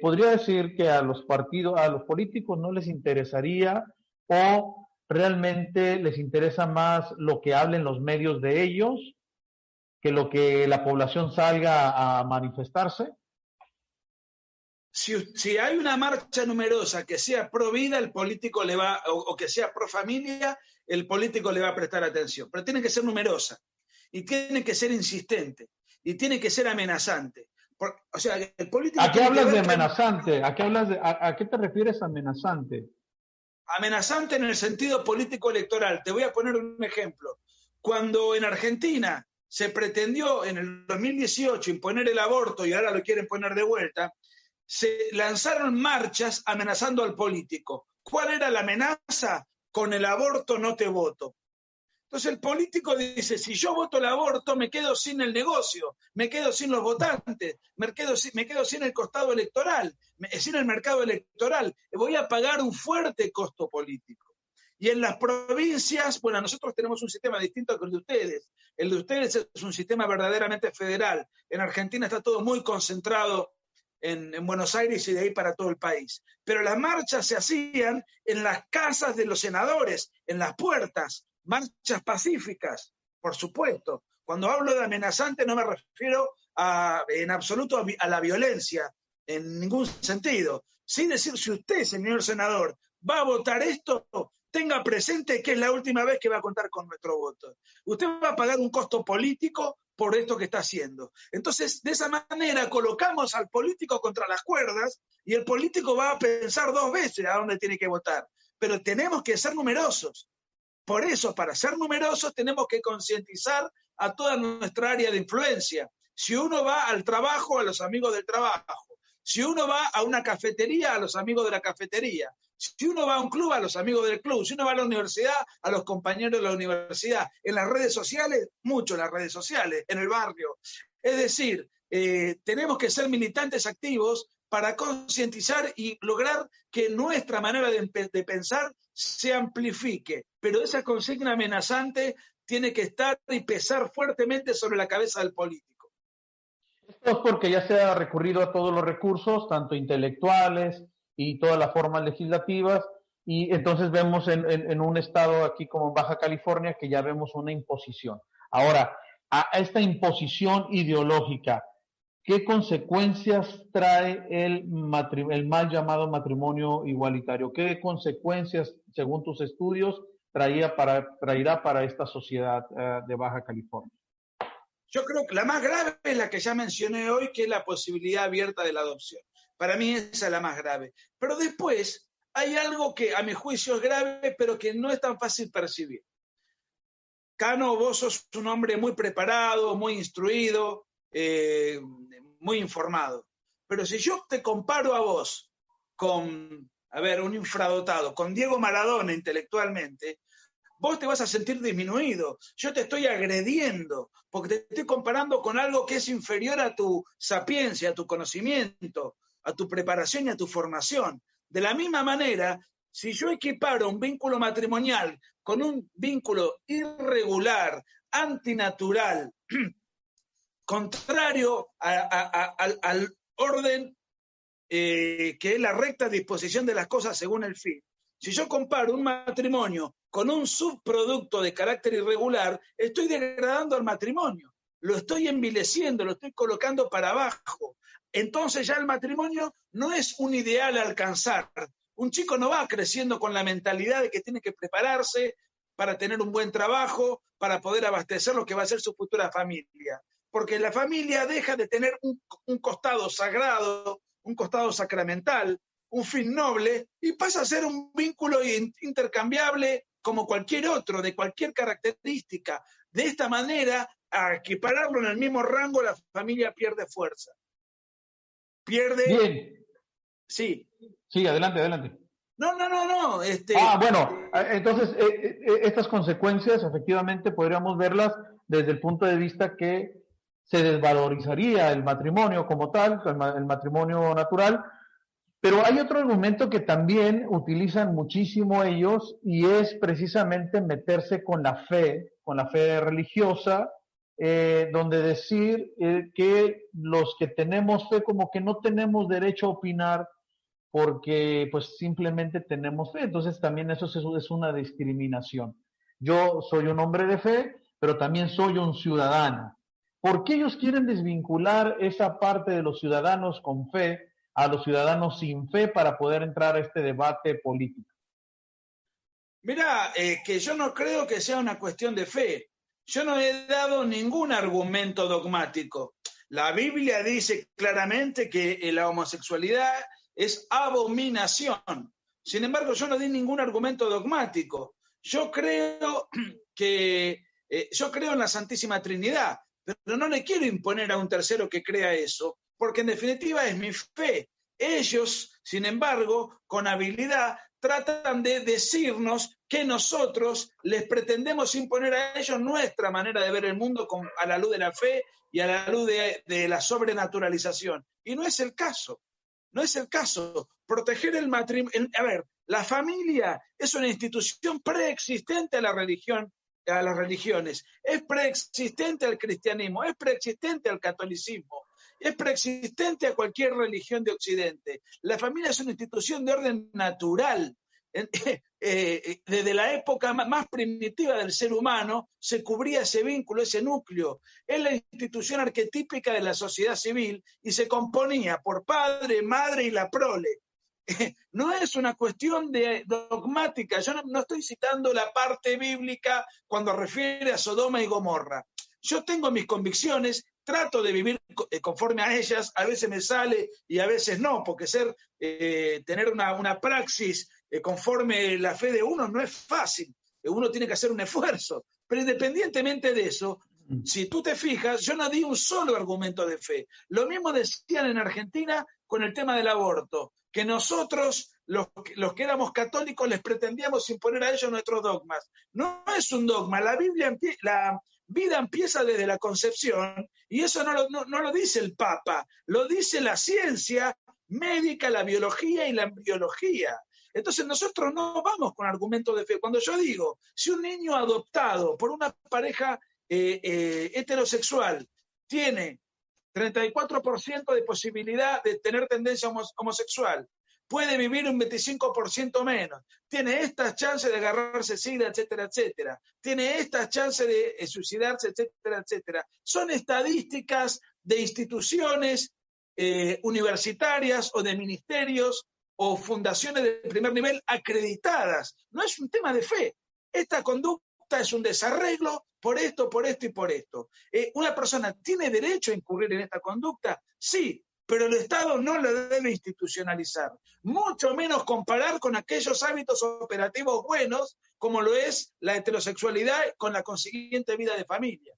Podría decir que a los políticos no les interesaría o realmente les interesa más lo que hablen los medios de ellos que lo que la población salga a manifestarse. Si hay una marcha numerosa que sea pro vida, el político le va, o que sea pro familia, el político le va a prestar atención. Pero tiene que ser numerosa, y tiene que ser insistente, y tiene que ser amenazante. O sea, el político. ¿A qué hablas de amenazante? ¿A qué te refieres amenazante? Amenazante en el sentido político electoral. Te voy a poner un ejemplo. Cuando en Argentina se pretendió en el 2018 imponer el aborto y ahora lo quieren poner de vuelta, se lanzaron marchas amenazando al político. ¿Cuál era la amenaza? Con el aborto no te voto. Entonces el político dice, si yo voto el aborto me quedo sin el negocio, me quedo sin los votantes, me quedo sin el costado electoral, sin el mercado electoral, voy a pagar un fuerte costo político. Y en las provincias, bueno, nosotros tenemos un sistema distinto que el de ustedes. El de ustedes es un sistema verdaderamente federal. En Argentina está todo muy concentrado en Buenos Aires y de ahí para todo el país. Pero las marchas se hacían en las casas de los senadores, en las puertas, marchas pacíficas, por supuesto. Cuando hablo de amenazante no me refiero en absoluto a la violencia, en ningún sentido. Sin decir, si usted, señor senador, va a votar esto, tenga presente que es la última vez que va a contar con nuestro voto. Usted va a pagar un costo político por esto que está haciendo. Entonces, de esa manera colocamos al político contra las cuerdas y el político va a pensar 2 veces a dónde tiene que votar. Pero tenemos que ser numerosos. Por eso, para ser numerosos, tenemos que concientizar a toda nuestra área de influencia. Si uno va al trabajo, a los amigos del trabajo. Si uno va a una cafetería, a los amigos de la cafetería. Si uno va a un club, a los amigos del club. Si uno va a la universidad, a los compañeros de la universidad. En las redes sociales, mucho en las redes sociales, en el barrio. Es decir, tenemos que ser militantes activos para concientizar y lograr que nuestra manera de pensar se amplifique. Pero esa consigna amenazante tiene que estar y pesar fuertemente sobre la cabeza del político. Esto es porque ya se ha recurrido a todos los recursos, tanto intelectuales y todas las formas legislativas, y entonces vemos en un estado aquí como Baja California que ya vemos una imposición. Ahora, a esta imposición ideológica, ¿qué consecuencias trae el mal llamado matrimonio igualitario? ¿Qué consecuencias, según tus estudios, traerá para esta sociedad de Baja California? Yo creo que la más grave es la que ya mencioné hoy, que es la posibilidad abierta de la adopción. Para mí esa es la más grave. Pero después hay algo que a mi juicio es grave, pero que no es tan fácil percibir. Cano, vos sos un hombre muy preparado, muy instruido, muy informado. Pero si yo te comparo a vos con, un infradotado, con Diego Maradona intelectualmente, vos te vas a sentir disminuido. Yo te estoy agrediendo porque te estoy comparando con algo que es inferior a tu sapiencia, a tu conocimiento, a tu preparación y a tu formación. De la misma manera, si yo equiparo un vínculo matrimonial con un vínculo irregular, antinatural, contrario al orden que es la recta disposición de las cosas según el fin. Si yo comparo un matrimonio con un subproducto de carácter irregular, estoy degradando al matrimonio, lo estoy envileciendo, lo estoy colocando para abajo. Entonces ya el matrimonio no es un ideal a alcanzar. Un chico no va creciendo con la mentalidad de que tiene que prepararse para tener un buen trabajo, para poder abastecer lo que va a ser su futura familia. Porque la familia deja de tener un costado sagrado, un costado sacramental, un fin noble, y pasa a ser un vínculo intercambiable como cualquier otro, de cualquier característica. De esta manera, a equipararlo en el mismo rango, la familia pierde fuerza. Pierde... Bien. Sí. Sí, adelante. No. Bueno, entonces estas consecuencias efectivamente podríamos verlas desde el punto de vista que se desvalorizaría el matrimonio como tal, el matrimonio natural, pero hay otro argumento que también utilizan muchísimo ellos y es precisamente meterse con la fe religiosa, donde decir que los que tenemos fe como que no tenemos derecho a opinar porque pues simplemente tenemos fe. Entonces también eso es una discriminación. Yo soy un hombre de fe, pero también soy un ciudadano. ¿Por qué ellos quieren desvincular esa parte de los ciudadanos con fe a los ciudadanos sin fe para poder entrar a este debate político? Mirá, que yo no creo que sea una cuestión de fe. Yo no he dado ningún argumento dogmático. La Biblia dice claramente que la homosexualidad es abominación. Sin embargo, yo no di ningún argumento dogmático. Yo creo en la Santísima Trinidad, pero no le quiero imponer a un tercero que crea eso, porque en definitiva es mi fe. Ellos, sin embargo, con habilidad, tratan de decirnos que nosotros les pretendemos imponer a ellos nuestra manera de ver el mundo a la luz de la fe y a la luz de la sobrenaturalización. Y no es el caso. No es el caso. Proteger el matrimonio. A ver, la familia es una institución preexistente a la religión, a las religiones. Es preexistente al cristianismo, es preexistente al catolicismo, es preexistente a cualquier religión de Occidente. La familia es una institución de orden natural. Desde la época más primitiva del ser humano se cubría ese vínculo, ese núcleo. Es la institución arquetípica de la sociedad civil y se componía por padre, madre y la prole. No es una cuestión dogmática. Yo no estoy citando la parte bíblica cuando refiere a Sodoma y Gomorra. Yo tengo mis convicciones, trato de vivir conforme a ellas, a veces me sale y a veces no, porque tener una praxis conforme la fe de uno no es fácil. uno tiene que hacer un esfuerzo. Pero independientemente de eso, si tú te fijas, yo no di un solo argumento de fe. Lo mismo decían en Argentina con el tema del aborto, que nosotros, los que éramos católicos, les pretendíamos imponer a ellos nuestros dogmas. No es un dogma, la vida empieza desde la concepción, y eso no lo dice el Papa, lo dice la ciencia médica, la biología y la embriología. Entonces nosotros no vamos con argumentos de fe. Cuando yo digo, si un niño adoptado por una pareja heterosexual tiene 34% de posibilidad de tener tendencia homosexual, puede vivir un 25% menos, tiene estas chances de agarrarse SIDA, etcétera, etcétera, tiene estas chances de suicidarse, etcétera, etcétera. Son estadísticas de instituciones universitarias o de ministerios o fundaciones de primer nivel acreditadas. No es un tema de fe. Esta conducta es un desarreglo por esto, por esto y por esto. ¿Una persona tiene derecho a incurrir en esta conducta? Sí, pero el Estado no la debe institucionalizar. Mucho menos comparar con aquellos hábitos operativos buenos, como lo es la heterosexualidad con la consiguiente vida de familia.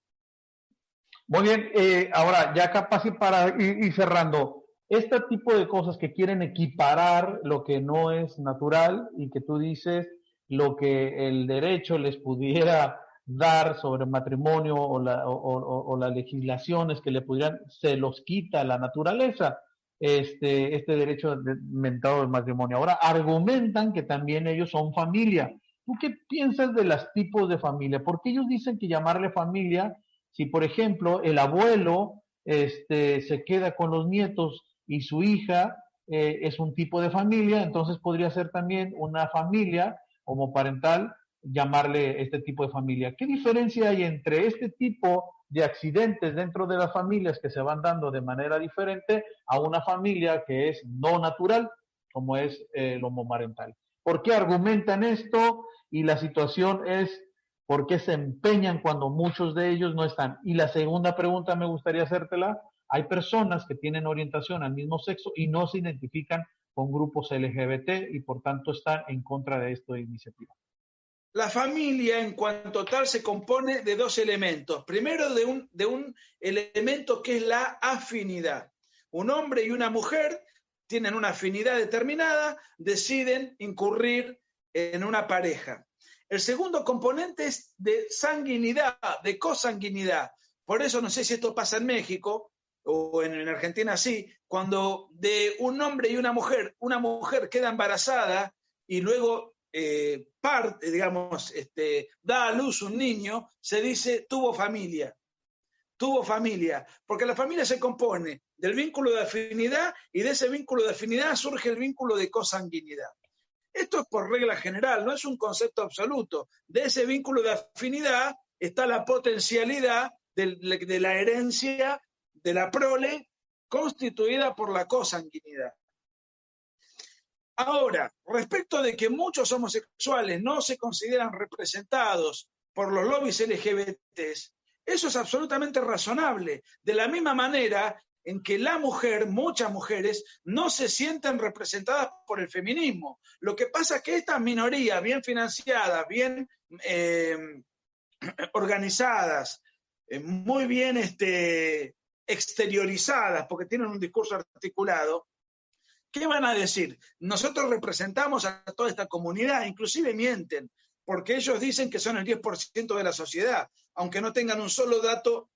Muy bien, ahora ya casi para ir cerrando, este tipo de cosas que quieren equiparar lo que no es natural y que tú dices lo que el derecho les pudiera dar sobre matrimonio o las legislaciones que le pudieran, se los quita la naturaleza, este derecho mentado del matrimonio. Ahora argumentan que también ellos son familia. ¿Tú qué piensas de los tipos de familia? Porque ellos dicen que llamarle familia, si por ejemplo el abuelo se queda con los nietos y su hija es un tipo de familia, entonces podría ser también una familia homoparental, llamarle este tipo de familia. ¿Qué diferencia hay entre este tipo de accidentes dentro de las familias que se van dando de manera diferente a una familia que es no natural, como es el homoparental? ¿Por qué argumentan esto? Y la situación es, ¿por qué se empeñan cuando muchos de ellos no están? Y la segunda pregunta me gustaría hacértela. Hay personas que tienen orientación al mismo sexo y no se identifican con grupos LGBT y por tanto están en contra de esta iniciativa. La familia, en cuanto tal, se compone de dos elementos. Primero, de un elemento que es la afinidad. Un hombre y una mujer tienen una afinidad determinada, deciden incurrir en una pareja. El segundo componente es de sanguinidad, de cosanguinidad. Por eso, no sé si esto pasa en México o en Argentina sí, cuando de un hombre y una mujer queda embarazada y luego da a luz un niño, se dice tuvo familia, porque la familia se compone del vínculo de afinidad y de ese vínculo de afinidad surge el vínculo de cosanguinidad. Esto es por regla general, no es un concepto absoluto. De ese vínculo de afinidad está la potencialidad de la herencia de la prole constituida por la cosanguinidad. Ahora, respecto de que muchos homosexuales no se consideran representados por los lobbies LGBTs, eso es absolutamente razonable. De la misma manera en que muchas mujeres, no se sienten representadas por el feminismo. Lo que pasa es que estas minorías bien financiadas, bien organizadas, muy bien exteriorizadas, porque tienen un discurso articulado, ¿qué van a decir? Nosotros representamos a toda esta comunidad, inclusive mienten, porque ellos dicen que son el 10% de la sociedad, aunque no tengan un solo dato,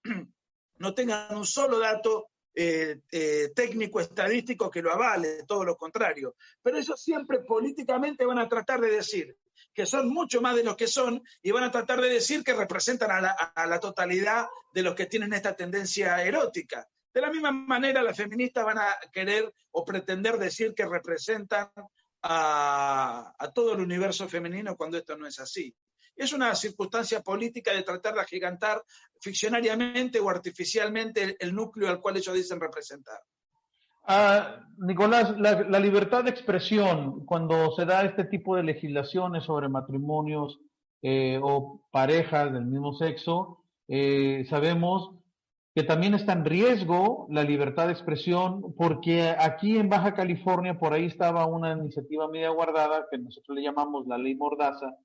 técnico, estadístico que lo avale, todo lo contrario. Pero ellos siempre políticamente van a tratar de decir que son mucho más de los que son y van a tratar de decir que representan a la totalidad de los que tienen esta tendencia erótica. De la misma manera, las feministas van a querer o pretender decir que representan a todo el universo femenino cuando esto no es así. Es una circunstancia política de tratar de agigantar ficcionariamente o artificialmente el núcleo al cual ellos dicen representar. Nicolás, la libertad de expresión, cuando se da este tipo de legislaciones sobre matrimonios o parejas del mismo sexo, sabemos que también está en riesgo la libertad de expresión, porque aquí en Baja California, por ahí estaba una iniciativa media guardada, que nosotros le llamamos la Ley Mordaza,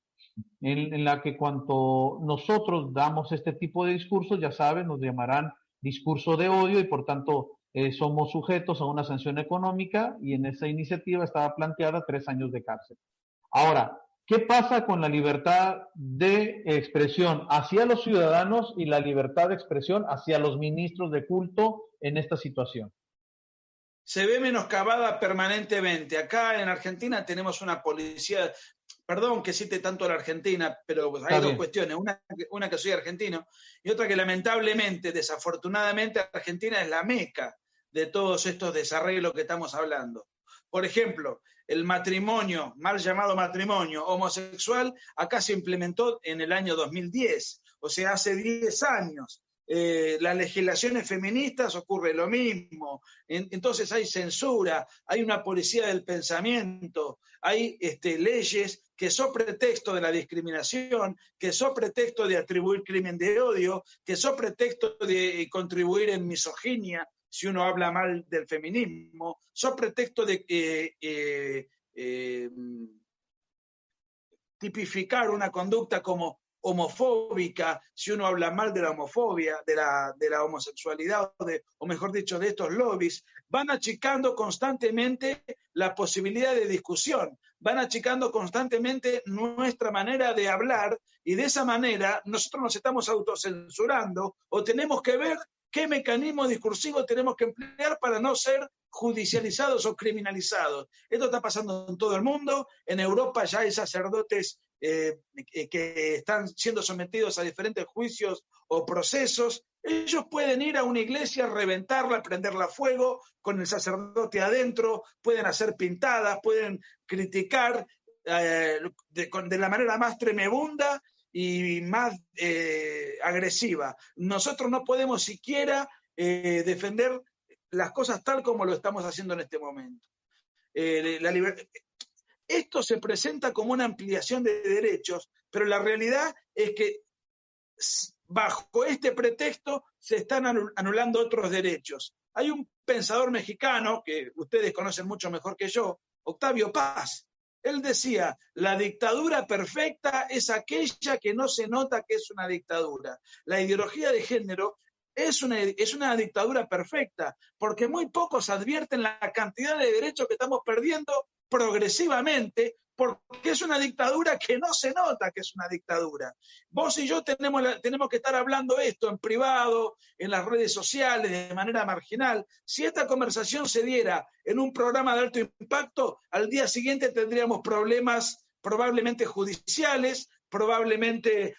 en la que cuando nosotros damos este tipo de discursos, ya saben, nos llamarán discurso de odio y por tanto somos sujetos a una sanción económica y en esa iniciativa estaba planteada 3 años de cárcel. Ahora, ¿qué pasa con la libertad de expresión hacia los ciudadanos y la libertad de expresión hacia los ministros de culto en esta situación? Se ve menoscabada permanentemente. Acá en Argentina tenemos una policía, perdón que cite tanto a la Argentina, pero pues hay dos cuestiones, una que soy argentino y otra que lamentablemente, desafortunadamente, Argentina es la meca de todos estos desarreglos que estamos hablando. Por ejemplo, el matrimonio, mal llamado matrimonio homosexual, acá se implementó en el año 2010, o sea, hace 10 años. Las legislaciones feministas ocurre lo mismo, entonces hay censura, hay una policía del pensamiento, hay leyes que son pretexto de la discriminación, que son pretexto de atribuir crimen de odio, que son pretexto de contribuir en misoginia, si uno habla mal del feminismo, son pretexto de tipificar una conducta como homofóbica, si uno habla mal de la homofobia, de la homosexualidad, o mejor dicho, de estos lobbies, van achicando constantemente la posibilidad de discusión, van achicando constantemente nuestra manera de hablar, y de esa manera nosotros nos estamos autocensurando, o tenemos que ver qué mecanismo discursivo tenemos que emplear para no ser judicializados o criminalizados. Esto está pasando en todo el mundo. En Europa ya hay sacerdotes que están siendo sometidos a diferentes juicios o procesos. Ellos pueden ir a una iglesia, reventarla, prenderla a fuego con el sacerdote adentro, pueden hacer pintadas, pueden criticar de la manera más tremebunda y más agresiva. Nosotros no podemos siquiera defender las cosas tal como lo estamos haciendo en este momento. Esto se presenta como una ampliación de derechos, pero la realidad es que bajo este pretexto se están anulando otros derechos. Hay un pensador mexicano que ustedes conocen mucho mejor que yo, Octavio Paz. Él decía, la dictadura perfecta es aquella que no se nota que es una dictadura. La ideología de género es una dictadura perfecta, porque muy pocos advierten la cantidad de derechos que estamos perdiendo progresivamente, porque es una dictadura que no se nota que es una dictadura. Vos y yo tenemos que estar hablando esto en privado, en las redes sociales, de manera marginal. Si esta conversación se diera en un programa de alto impacto, al día siguiente tendríamos problemas probablemente judiciales, probablemente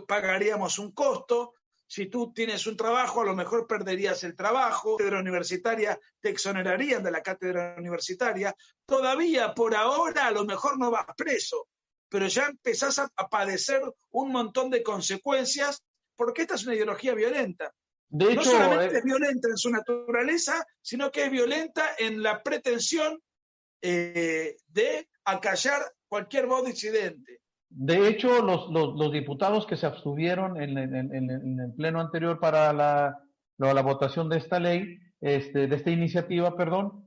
pagaríamos un costo. Si tú tienes un trabajo, a lo mejor perderías el trabajo, la cátedra universitaria te exonerarían de la cátedra universitaria. Todavía, por ahora, a lo mejor no vas preso, pero ya empezás a padecer un montón de consecuencias, porque esta es una ideología violenta. De hecho, no solamente es violenta en su naturaleza, sino que es violenta en la pretensión de acallar cualquier voz disidente. De hecho, los diputados que se abstuvieron en el pleno anterior para la votación de esta ley, de esta iniciativa, perdón,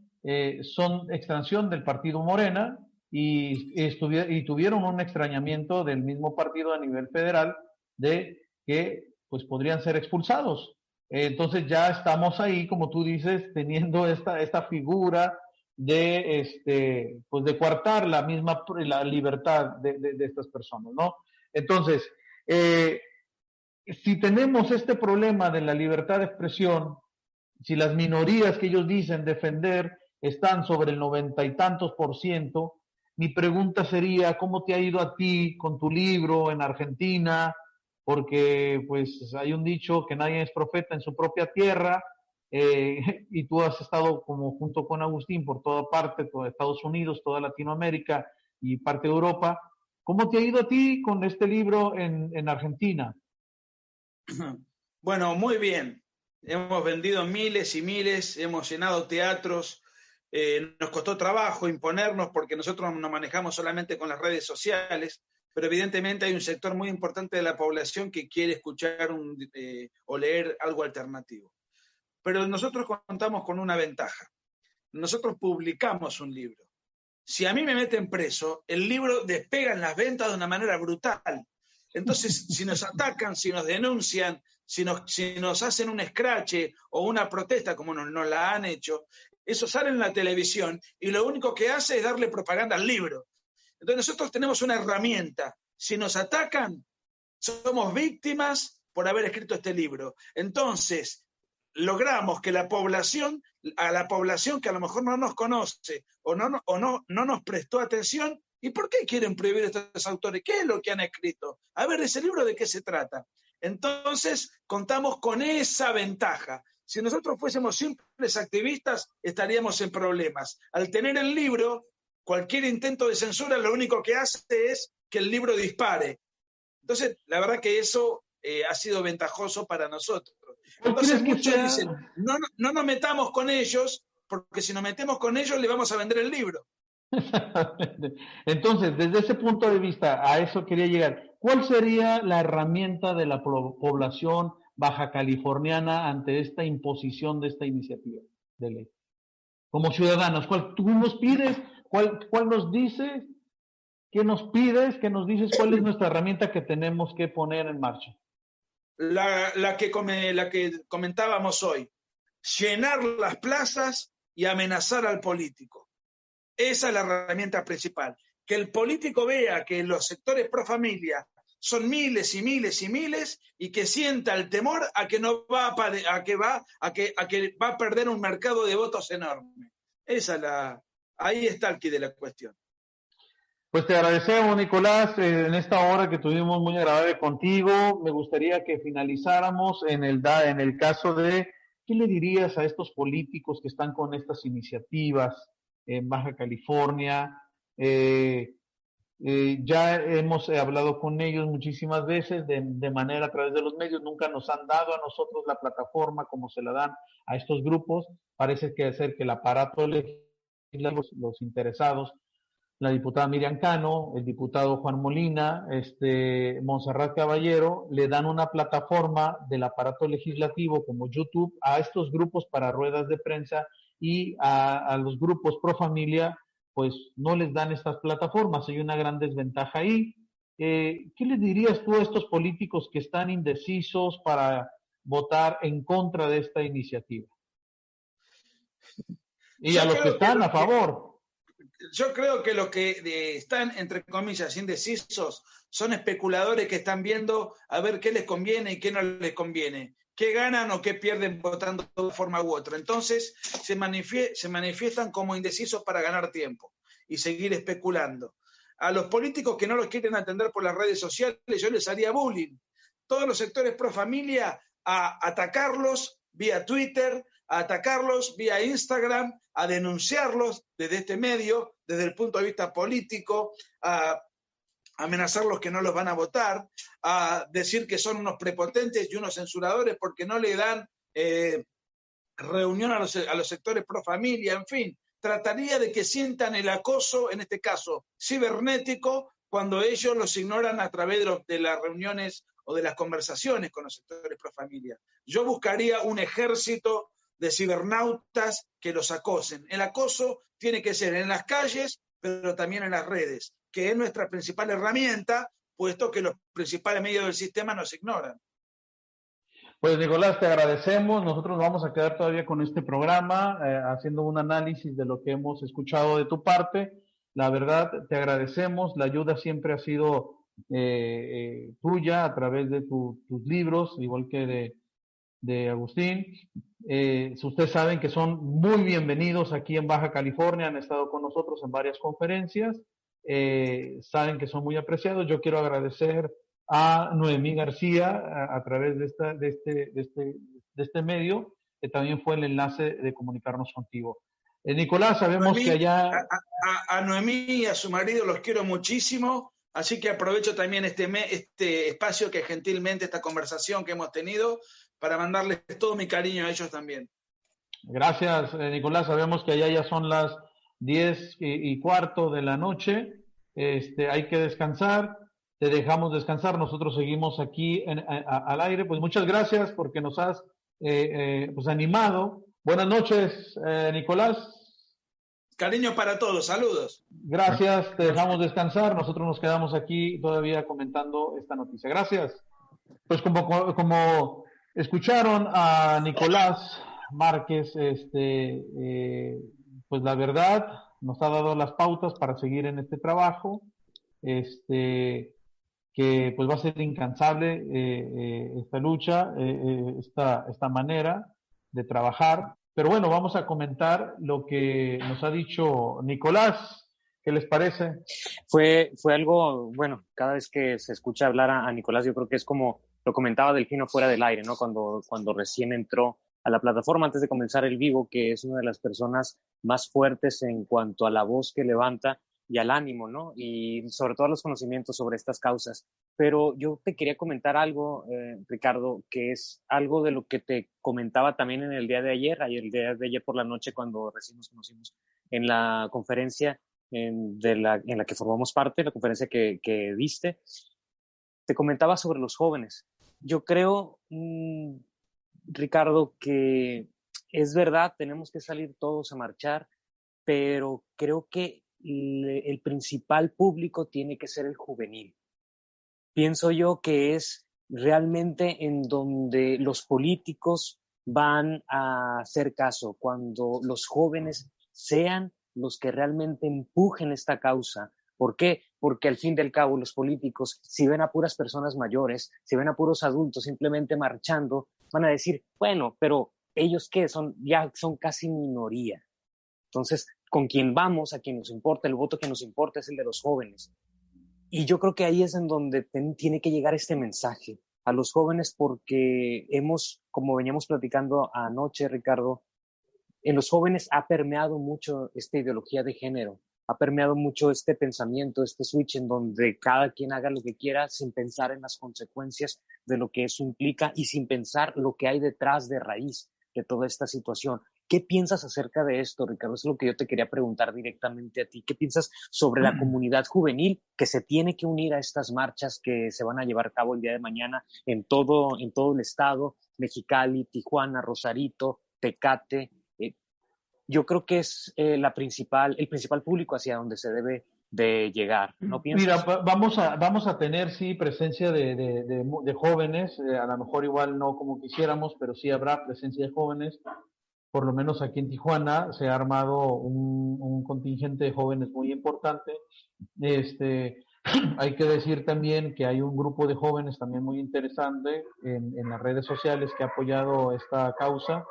son extracción del partido Morena y tuvieron un extrañamiento del mismo partido a nivel federal de que pues podrían ser expulsados. Entonces ya estamos ahí, como tú dices, teniendo esta figura de coartar la libertad de estas personas, ¿no? Entonces, si tenemos este problema de la libertad de expresión, si las minorías que ellos dicen defender están sobre el 90 y tantos %, mi pregunta sería, ¿cómo te ha ido a ti con tu libro en Argentina? Porque pues hay un dicho que nadie es profeta en su propia tierra. Y tú has estado como junto con Agustín por toda parte, toda Estados Unidos, toda Latinoamérica y parte de Europa. ¿Cómo te ha ido a ti con este libro en Argentina? Bueno, muy bien. Hemos vendido miles y miles, hemos llenado teatros. Nos costó trabajo imponernos porque nosotros nos manejamos solamente con las redes sociales, pero evidentemente hay un sector muy importante de la población que quiere escuchar o leer algo alternativo. Pero nosotros contamos con una ventaja. Nosotros publicamos un libro. si a mí me meten preso, el libro despega en las ventas de una manera brutal. Entonces, si nos atacan, si nos denuncian, si nos hacen un escrache o una protesta, como nos la han hecho, eso sale en la televisión y lo único que hace es darle propaganda al libro. Entonces nosotros tenemos una herramienta. Si nos atacan, somos víctimas por haber escrito este libro. Entonces, logramos que a la población que a lo mejor no nos conoce o no nos prestó atención, ¿y por qué quieren prohibir a estos autores? ¿Qué es lo que han escrito? A ver, ese libro, ¿de qué se trata? Entonces, contamos con esa ventaja. Si nosotros fuésemos simples activistas, estaríamos en problemas. Al tener el libro, cualquier intento de censura lo único que hace es que el libro dispare. Entonces, la verdad que eso ha sido ventajoso para nosotros. Entonces muchos dicen, no nos metamos con ellos, porque si nos metemos con ellos le vamos a vender el libro. Entonces, desde ese punto de vista, a eso quería llegar. ¿Cuál sería la herramienta de la población baja californiana ante esta imposición de esta iniciativa de ley? Como ciudadanos, ¿cuál tú nos pides? ¿Cuál nos dices? ¿Qué nos pides? ¿Qué nos dices? ¿Cuál es nuestra herramienta que tenemos que poner en marcha? La que comentábamos hoy, llenar las plazas y amenazar al político. Esa es la herramienta principal. Que el político vea que los sectores pro familia son miles y miles y miles y que sienta el temor a que no va a perder un mercado de votos enorme. Ahí está el quid de la cuestión. Pues te agradecemos, Nicolás, en esta hora que tuvimos muy agradable contigo. Me gustaría que finalizáramos en el caso de, ¿qué le dirías a estos políticos que están con estas iniciativas en Baja California? Ya hemos hablado con ellos muchísimas veces de manera a través de los medios. Nunca nos han dado a nosotros la plataforma como se la dan a estos grupos. Parece que ser que el aparato legislativo, los interesados, la diputada Miriam Cano, el diputado Juan Molina, Montserrat Caballero, le dan una plataforma del aparato legislativo como YouTube a estos grupos para ruedas de prensa y a los grupos pro familia, pues no les dan estas plataformas. Hay una gran desventaja ahí. ¿Qué les dirías tú a estos políticos que están indecisos para votar en contra de esta iniciativa? Y a los que están a favor. Yo creo que los que están, entre comillas, indecisos, son especuladores que están viendo a ver qué les conviene y qué no les conviene, qué ganan o qué pierden votando de una forma u otra. Entonces se manifiestan como indecisos para ganar tiempo y seguir especulando. A los políticos que no los quieren atender por las redes sociales, yo les haría bullying. Todos los sectores pro familia, a atacarlos vía Twitter, a atacarlos vía Instagram, a denunciarlos desde este medio, desde el punto de vista político, a amenazarlos que no los van a votar, a decir que son unos prepotentes y unos censuradores porque no le dan reunión a los sectores pro familia, en fin. Trataría de que sientan el acoso, en este caso cibernético, cuando ellos los ignoran a través de las reuniones o de las conversaciones con los sectores pro familia. Yo buscaría un ejército de cibernautas que los acosen. El acoso tiene que ser en las calles, pero también en las redes, que es nuestra principal herramienta, puesto que los principales medios del sistema nos ignoran. Pues Nicolás, te agradecemos. Nosotros vamos a quedar todavía con este programa, haciendo un análisis de lo que hemos escuchado de tu parte. La verdad, te agradecemos. La ayuda siempre ha sido tuya a través de tus libros, igual que de Agustín. Ustedes saben que son muy bienvenidos aquí en Baja California, han estado con nosotros en varias conferencias, saben que son muy apreciados. Yo quiero agradecer a Noemí García a través de este medio, que también fue el enlace de comunicarnos contigo. Nicolás, sabemos Noemí, que allá... A Noemí y a su marido los quiero muchísimo, así que aprovecho también este espacio que gentilmente, esta conversación que hemos tenido, para mandarles todo mi cariño a ellos también. Gracias, Nicolás. Sabemos que allá ya son las 10:15 de la noche. Hay que descansar. Te dejamos descansar. Nosotros seguimos aquí al aire. Pues muchas gracias porque nos has pues animado. Buenas noches, Nicolás. Cariños para todos, saludos. Gracias, te dejamos descansar. Nosotros nos quedamos aquí todavía comentando esta noticia. Gracias. Pues como escucharon a Nicolás Márquez, pues la verdad nos ha dado las pautas para seguir en este trabajo, que pues va a ser incansable esta lucha, esta manera de trabajar. Pero bueno, vamos a comentar lo que nos ha dicho Nicolás. ¿Qué les parece? Fue algo, bueno, cada vez que se escucha hablar a Nicolás, yo creo que es como lo comentaba Delfino fuera del aire, ¿no? Cuando recién entró a la plataforma antes de comenzar el vivo, que es una de las personas más fuertes en cuanto a la voz que levanta y al ánimo, ¿no? Y sobre todo los conocimientos sobre estas causas. Pero yo te quería comentar algo, Ricardo, que es algo de lo que te comentaba también en el día de ayer por la noche, cuando recién nos conocimos en la conferencia en la que formamos parte, la conferencia que diste. Te comentaba sobre los jóvenes. Yo creo, Ricardo, que es verdad, tenemos que salir todos a marchar, pero creo que el principal público tiene que ser el juvenil. Pienso yo que es realmente en donde los políticos van a hacer caso, cuando los jóvenes sean los que realmente empujen esta causa. ¿Por qué? Porque al fin del cabo los políticos, si ven a puras personas mayores, si ven a puros adultos simplemente marchando, van a decir, bueno, pero ellos qué, ya son casi minoría. Entonces, con quien vamos, a quien nos importa, el voto que nos importa es el de los jóvenes. Y yo creo que ahí es en donde tiene que llegar este mensaje a los jóvenes, porque como veníamos platicando anoche, Ricardo, en los jóvenes ha permeado mucho esta ideología de género, ha permeado mucho este pensamiento, este switch en donde cada quien haga lo que quiera sin pensar en las consecuencias de lo que eso implica y sin pensar lo que hay detrás de raíz de toda esta situación. ¿Qué piensas acerca de esto, Ricardo? Es lo que yo te quería preguntar directamente a ti. ¿Qué piensas sobre la comunidad juvenil que se tiene que unir a estas marchas que se van a llevar a cabo el día de mañana en todo el estado, Mexicali, Tijuana, Rosarito, Tecate? Yo creo que es el principal público hacia donde se debe de llegar, ¿no piensas? Mira, vamos a tener, sí, presencia de jóvenes, a lo mejor igual no como quisiéramos, pero sí habrá presencia de jóvenes. Por lo menos aquí en Tijuana se ha armado un contingente de jóvenes muy importante. Hay que decir también que hay un grupo de jóvenes también muy interesante en las redes sociales que ha apoyado esta causa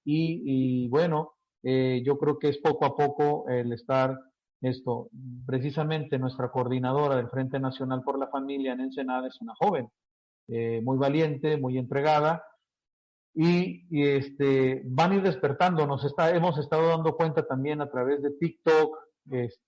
y bueno, yo creo que es poco a poco el estar precisamente nuestra coordinadora del Frente Nacional por la Familia en Ensenada es una joven, muy valiente, muy entregada, y van a ir despertando. Hemos estado dando cuenta también a través de TikTok,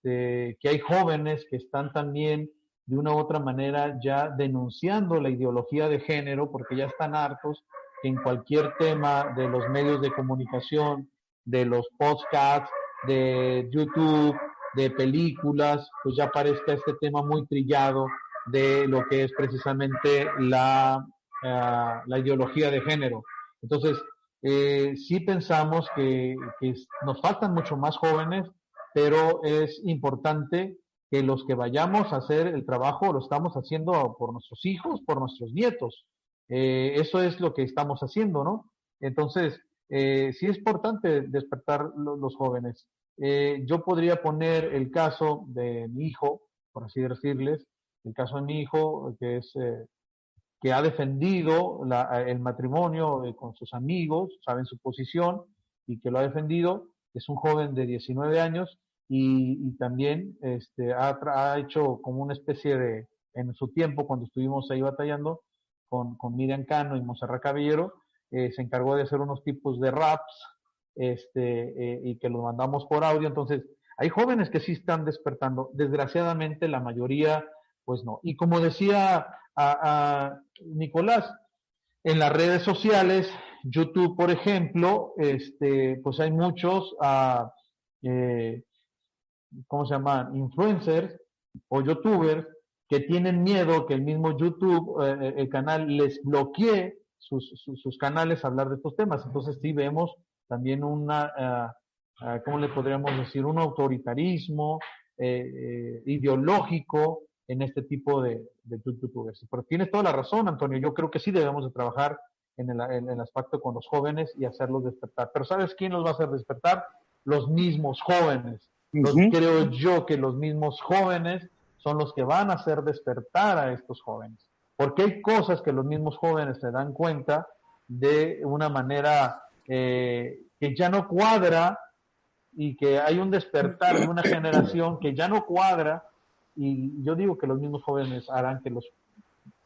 que hay jóvenes que están también de una u otra manera ya denunciando la ideología de género, porque ya están hartos que en cualquier tema de los medios de comunicación, de los podcasts, de YouTube, de películas, pues ya aparezca este tema muy trillado de lo que es precisamente la ideología de género. Entonces, sí pensamos que nos faltan mucho más jóvenes, pero es importante que los que vayamos a hacer el trabajo lo estamos haciendo por nuestros hijos, por nuestros nietos. Eso es lo que estamos haciendo, ¿no? Entonces, sí es importante despertar los jóvenes. Yo podría poner el caso de mi hijo, por así decirles, el caso de mi hijo, que ha defendido el matrimonio con sus amigos, saben su posición, y que lo ha defendido. Es un joven de 19 años y también ha hecho como una especie de, en su tiempo, cuando estuvimos ahí batallando con Miriam Cano y Monserrat Caballero, se encargó de hacer unos tipos de raps y que los mandamos por audio. Entonces, hay jóvenes que sí están despertando. Desgraciadamente, la mayoría, pues no. Y como decía a Nicolás, en las redes sociales, YouTube, por ejemplo, pues hay muchos, ¿cómo se llaman? Influencers o youtubers que tienen miedo que el mismo YouTube, el canal, les bloquee sus canales a hablar de estos temas. Entonces sí vemos también una ¿cómo le podríamos decir? Un autoritarismo ideológico en este tipo de youtubers. Pero tienes toda la razón, Antonio. Yo creo que sí debemos de trabajar en el aspecto con los jóvenes y hacerlos despertar. Pero ¿sabes quién los va a hacer despertar? Los mismos jóvenes. Creo yo que los mismos jóvenes son los que van a hacer despertar a estos jóvenes. Porque hay cosas que los mismos jóvenes se dan cuenta de una manera que ya no cuadra, y que hay un despertar de una generación que ya no cuadra, y yo digo que los mismos jóvenes harán que los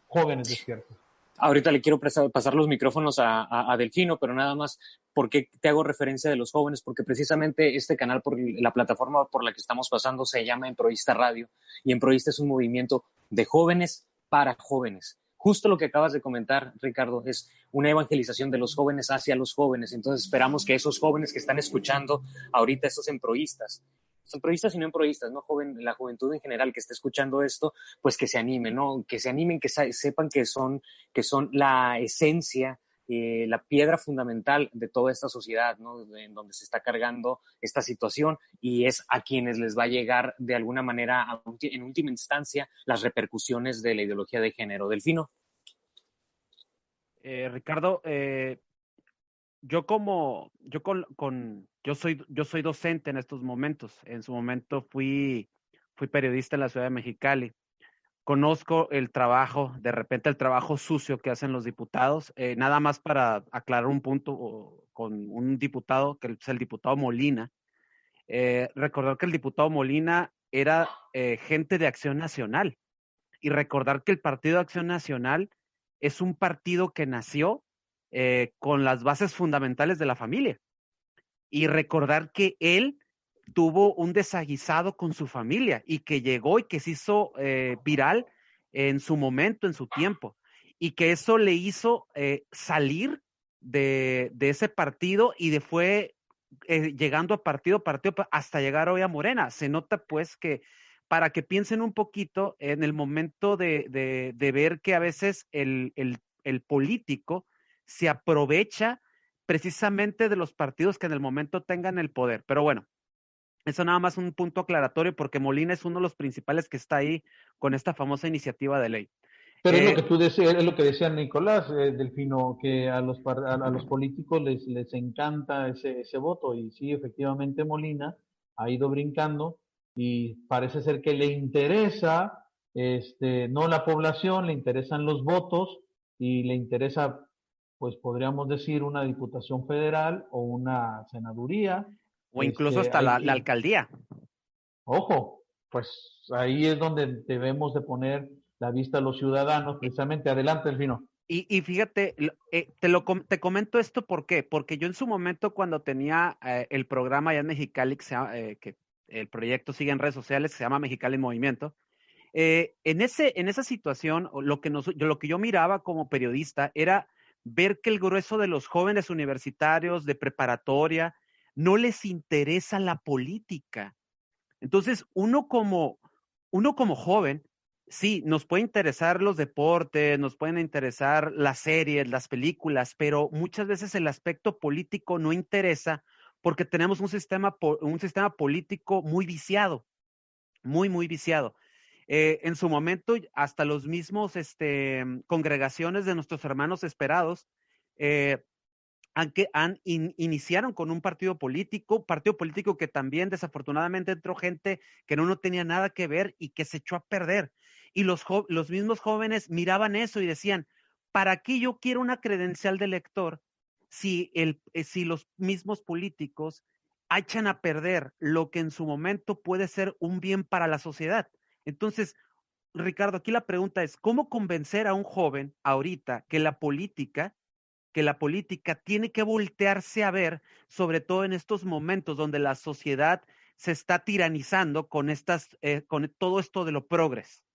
jóvenes despierten. Ahorita le quiero pasar los micrófonos a Delfino, pero nada más, ¿por qué te hago referencia de los jóvenes? Porque precisamente este canal, por la plataforma por la que estamos pasando, se llama Emproísta Radio, y Emproísta es un movimiento de jóvenes para jóvenes. Justo lo que acabas de comentar, Ricardo, es una evangelización de los jóvenes hacia los jóvenes. Entonces esperamos que esos jóvenes que están escuchando ahorita, estos emproístas y no emproístas, ¿no? La juventud en general que esté escuchando esto, pues que se animen, ¿no? Que se animen, que sepan que son la esencia, la piedra fundamental de toda esta sociedad, ¿no? En donde se está cargando esta situación, y es a quienes les va a llegar de alguna manera, en última instancia, las repercusiones de la ideología de género. Delfino. Ricardo, yo soy docente en estos momentos. En su momento fui periodista en la ciudad de Mexicali. Conozco el trabajo sucio que hacen los diputados. Nada más para aclarar un punto con un diputado, que es el diputado Molina. Recordar que el diputado Molina era gente de Acción Nacional, y recordar que el Partido de Acción Nacional es un partido que nació con las bases fundamentales de la familia, y recordar que él tuvo un desaguisado con su familia y que llegó y que se hizo viral en su momento, en su tiempo, y que eso le hizo salir de ese partido, y fue llegando a partido hasta llegar hoy a Morena. Se nota pues que, para que piensen un poquito en el momento de ver que a veces el político se aprovecha precisamente de los partidos que en el momento tengan el poder. Pero bueno, eso nada más un punto aclaratorio, porque Molina es uno de los principales que está ahí con esta famosa iniciativa de ley. Pero es lo que tú decías, es lo que decía Nicolás, Delfino, que a los políticos les encanta ese voto, y sí, efectivamente Molina ha ido brincando, y parece ser que le interesa, no la población, le interesan los votos, y le interesa, pues podríamos decir, una diputación federal o una senaduría. O incluso hasta la alcaldía. Ojo, pues ahí es donde debemos de poner la vista a los ciudadanos, precisamente. Adelante, Delfino. Y fíjate, te comento esto, ¿por qué? Porque yo en su momento, cuando tenía el programa allá en Mexicali, que el proyecto sigue en redes sociales, se llama Mexicali en Movimiento, en esa situación, lo que yo miraba como periodista era ver que el grueso de los jóvenes universitarios de preparatoria no les interesa la política. Entonces, uno como joven, sí, nos puede interesar los deportes, nos pueden interesar las series, las películas, pero muchas veces el aspecto político no interesa, porque tenemos un sistema político muy viciado, muy, muy viciado. En su momento, hasta los mismos congregaciones de nuestros hermanos esperados iniciaron con un partido político que también desafortunadamente entró gente que no tenía nada que ver y que se echó a perder. Y los mismos jóvenes miraban eso y decían, ¿para qué yo quiero una credencial de elector si los mismos políticos echan a perder lo que en su momento puede ser un bien para la sociedad? Entonces, Ricardo, aquí la pregunta es, ¿cómo convencer a un joven ahorita que la política tiene que voltearse a ver, sobre todo en estos momentos donde la sociedad se está tiranizando con todo esto de lo progres?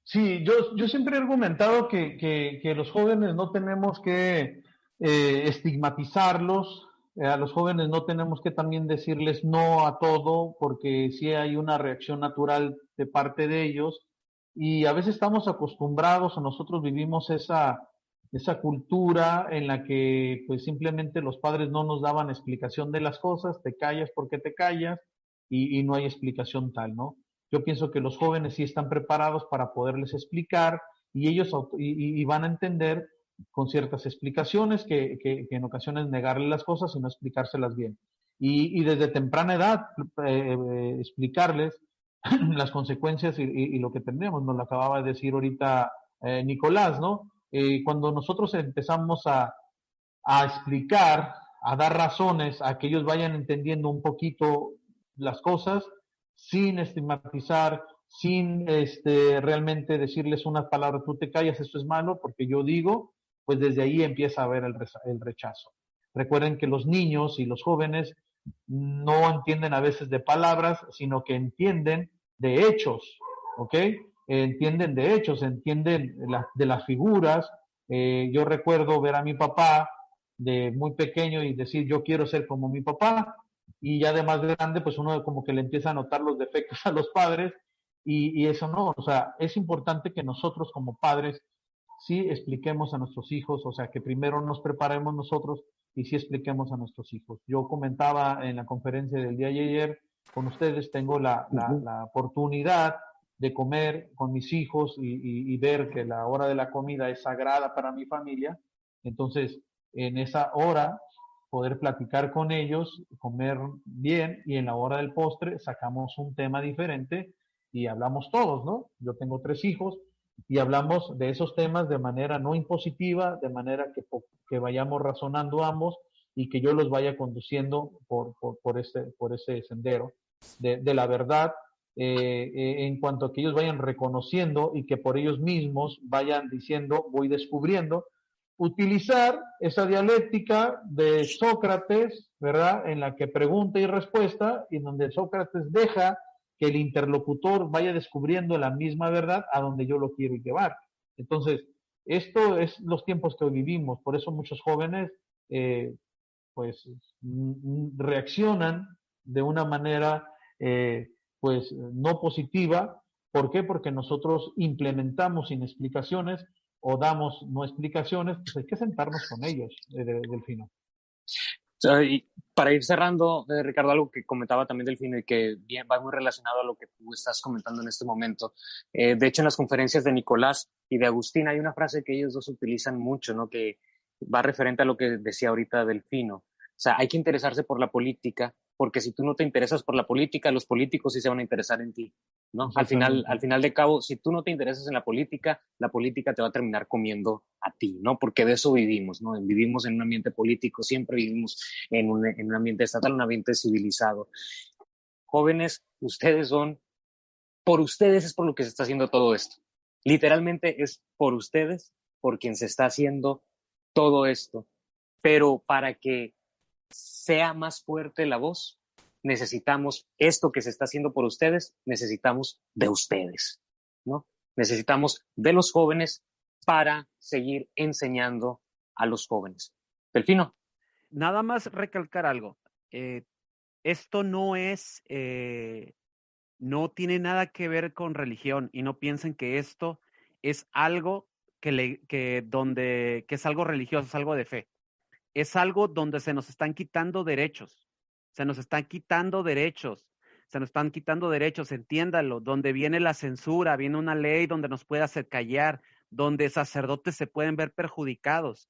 Sí, yo siempre he argumentado que los jóvenes no tenemos que estigmatizarlos, a los jóvenes no tenemos que también decirles no a todo, porque sí hay una reacción natural de parte de ellos, y a veces estamos acostumbrados, o nosotros vivimos esa cultura en la que pues simplemente los padres no nos daban explicación de las cosas, te callas porque te callas y no hay explicación tal, ¿no? Yo pienso que los jóvenes sí están preparados para poderles explicar y ellos y van a entender con ciertas explicaciones que en ocasiones negarles las cosas y no explicárselas bien. Y desde temprana edad explicarles las consecuencias y lo que tendríamos, nos lo acababa de decir ahorita Nicolás, ¿no? Cuando nosotros empezamos a explicar, a dar razones, a que ellos vayan entendiendo un poquito las cosas, sin estigmatizar, sin realmente decirles unas palabras, tú te callas, esto es malo, porque yo digo, pues desde ahí empieza a haber el rechazo. Recuerden que los niños y los jóvenes no entienden a veces de palabras, sino que entienden de hechos, ¿ok? Entienden de hechos, entienden de las figuras. Yo recuerdo ver a mi papá de muy pequeño y decir yo quiero ser como mi papá, y ya de más grande pues uno como que le empieza a notar los defectos a los padres y eso no, o sea, es importante que nosotros como padres sí expliquemos a nuestros hijos, o sea, que primero nos preparemos nosotros y sí expliquemos a nuestros hijos. Yo comentaba en la conferencia del día de ayer con ustedes, tengo la oportunidad de comer con mis hijos y ver que la hora de la comida es sagrada para mi familia, entonces en esa hora poder platicar con ellos, comer bien y en la hora del postre sacamos un tema diferente y hablamos todos, ¿no? Yo tengo 3 hijos y hablamos de esos temas de manera no impositiva, de manera que vayamos razonando ambos y que yo los vaya conduciendo por ese sendero de la verdad, en cuanto a que ellos vayan reconociendo y que por ellos mismos vayan diciendo, voy descubriendo, utilizar esa dialéctica de Sócrates, ¿verdad? En la que pregunta y respuesta, y donde Sócrates deja que el interlocutor vaya descubriendo la misma verdad a donde yo lo quiero llevar. Entonces, esto es los tiempos que hoy vivimos, por eso muchos jóvenes pues reaccionan de una manera pues no positiva. ¿Por qué? Porque nosotros implementamos sin explicaciones o damos no explicaciones, pues hay que sentarnos con ellos, Delfino. Y para ir cerrando, Ricardo, algo que comentaba también Delfino y que bien, va muy relacionado a lo que tú estás comentando en este momento. De hecho, en las conferencias de Nicolás y de Agustín hay una frase que ellos dos utilizan mucho, ¿no? Que va referente a lo que decía ahorita Delfino. O sea, hay que interesarse por la política, porque si tú no te interesas por la política, los políticos sí se van a interesar en ti, ¿no? Al final de cabo, si tú no te interesas en la política te va a terminar comiendo a ti, ¿no? Porque de eso vivimos, ¿no? Vivimos en un ambiente político, siempre vivimos en un ambiente estatal, un ambiente civilizado. Jóvenes, por ustedes es por lo que se está haciendo todo esto. Literalmente es por ustedes, por quien se está haciendo todo esto. Pero para que sea más fuerte la voz, necesitamos esto que se está haciendo por ustedes, necesitamos de ustedes, ¿no? Necesitamos de los jóvenes para seguir enseñando a los jóvenes. Delfino. Nada más recalcar algo. Esto no tiene nada que ver con religión y no piensen que esto es algo que es algo religioso, es algo de fe. Es algo donde se nos están quitando derechos, entiéndalo, donde viene la censura, viene una ley donde nos puede hacer callar, donde sacerdotes se pueden ver perjudicados,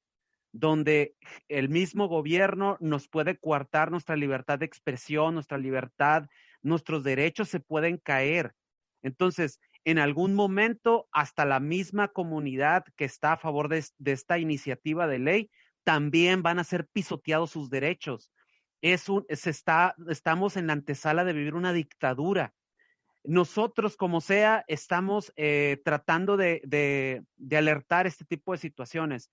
donde el mismo gobierno nos puede coartar nuestra libertad de expresión, nuestra libertad, nuestros derechos se pueden caer. Entonces, en algún momento, hasta la misma comunidad que está a favor de esta iniciativa de ley, también van a ser pisoteados sus derechos. Estamos en la antesala de vivir una dictadura. Nosotros, como sea, estamos tratando de alertar este tipo de situaciones,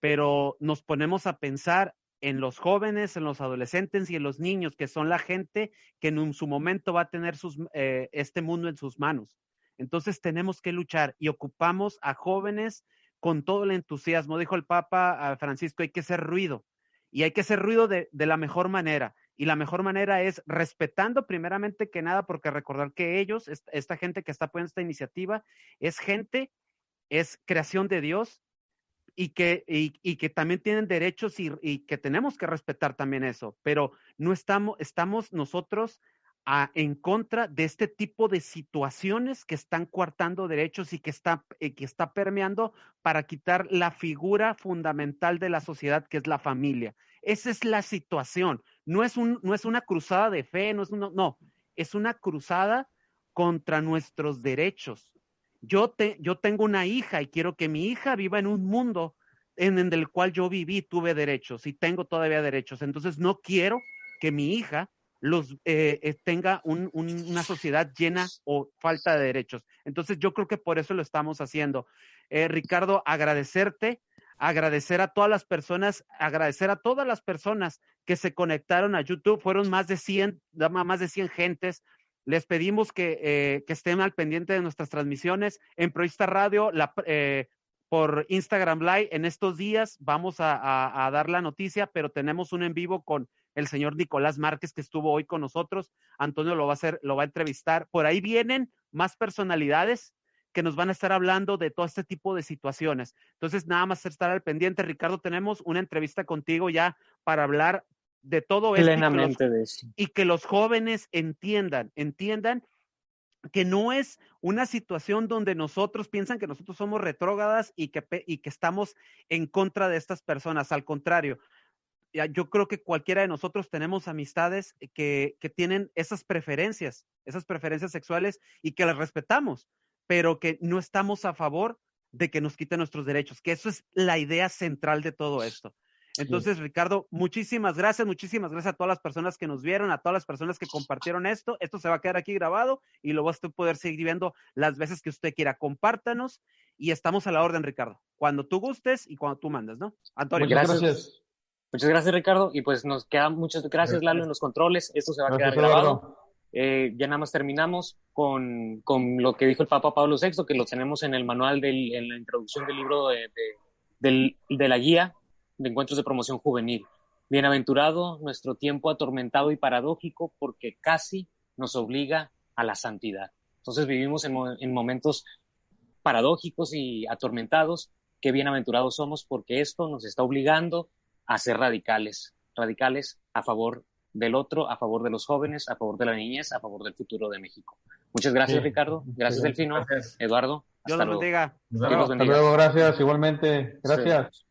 pero nos ponemos a pensar en los jóvenes, en los adolescentes y en los niños, que son la gente que en su momento va a tener este mundo en sus manos. Entonces tenemos que luchar y ocupamos a jóvenes con todo el entusiasmo. Dijo el Papa Francisco, hay que hacer ruido y hay que hacer ruido de la mejor manera. Y la mejor manera es respetando primeramente que nada, porque recordar que ellos, esta gente que está apoyando esta iniciativa, es creación de Dios, y que también tienen derechos y que tenemos que respetar también eso, pero no estamos nosotros en contra de este tipo de situaciones que están coartando derechos y que está permeando para quitar la figura fundamental de la sociedad, que es la familia. Esa es la situación. No es una cruzada de fe, no, es una cruzada contra nuestros derechos. Yo tengo una hija y quiero que mi hija viva en un mundo en el cual yo viví, tuve derechos y tengo todavía derechos. Entonces no quiero que mi hija tenga una sociedad llena o falta de derechos. Entonces yo creo que por eso lo estamos haciendo. Ricardo, agradecer a todas las personas que se conectaron a YouTube. Fueron más de 100 gentes. Les pedimos que estén al pendiente de nuestras transmisiones en Proista Radio, por Instagram Live. En estos días vamos a dar la noticia, pero tenemos un en vivo con el señor Nicolás Márquez, que estuvo hoy con nosotros. Antonio lo va a entrevistar. Por ahí vienen más personalidades que nos van a estar hablando de todo este tipo de situaciones. Entonces, nada más estar al pendiente. Ricardo, tenemos una entrevista contigo ya para hablar de todo esto plenamente de eso. Y que los jóvenes entiendan que no es una situación donde piensan que nosotros somos retrógradas y que estamos en contra de estas personas. Al contrario, yo creo que cualquiera de nosotros tenemos amistades que tienen esas preferencias sexuales y que las respetamos, pero que no estamos a favor de que nos quiten nuestros derechos, que eso es la idea central de todo esto. Entonces, sí. Ricardo, muchísimas gracias a todas las personas que nos vieron, a todas las personas que compartieron esto. Esto se va a quedar aquí grabado y lo vas a poder seguir viendo las veces que usted quiera. Compártanos y estamos a la orden, Ricardo. Cuando tú gustes y cuando tú mandes, ¿no? Antonio. Gracias. Muchas gracias, Ricardo. Y pues nos quedan muchas gracias, Lalo, en los controles. Esto se va a quedar grabado. Ya nada más terminamos con lo que dijo el Papa Pablo VI, que lo tenemos en el manual, en la introducción del libro de la guía de encuentros de promoción juvenil. Bienaventurado nuestro tiempo atormentado y paradójico, porque casi nos obliga a la santidad. Entonces vivimos en momentos paradójicos y atormentados. Qué bienaventurados somos, porque esto nos está obligando a ser radicales a favor del otro, a favor de los jóvenes, a favor de la niñez, a favor del futuro de México. Muchas gracias, sí. Ricardo. Gracias, Delfino. Gracias. Eduardo. Dios los bendiga. Hasta luego, gracias, igualmente. Gracias. Sí.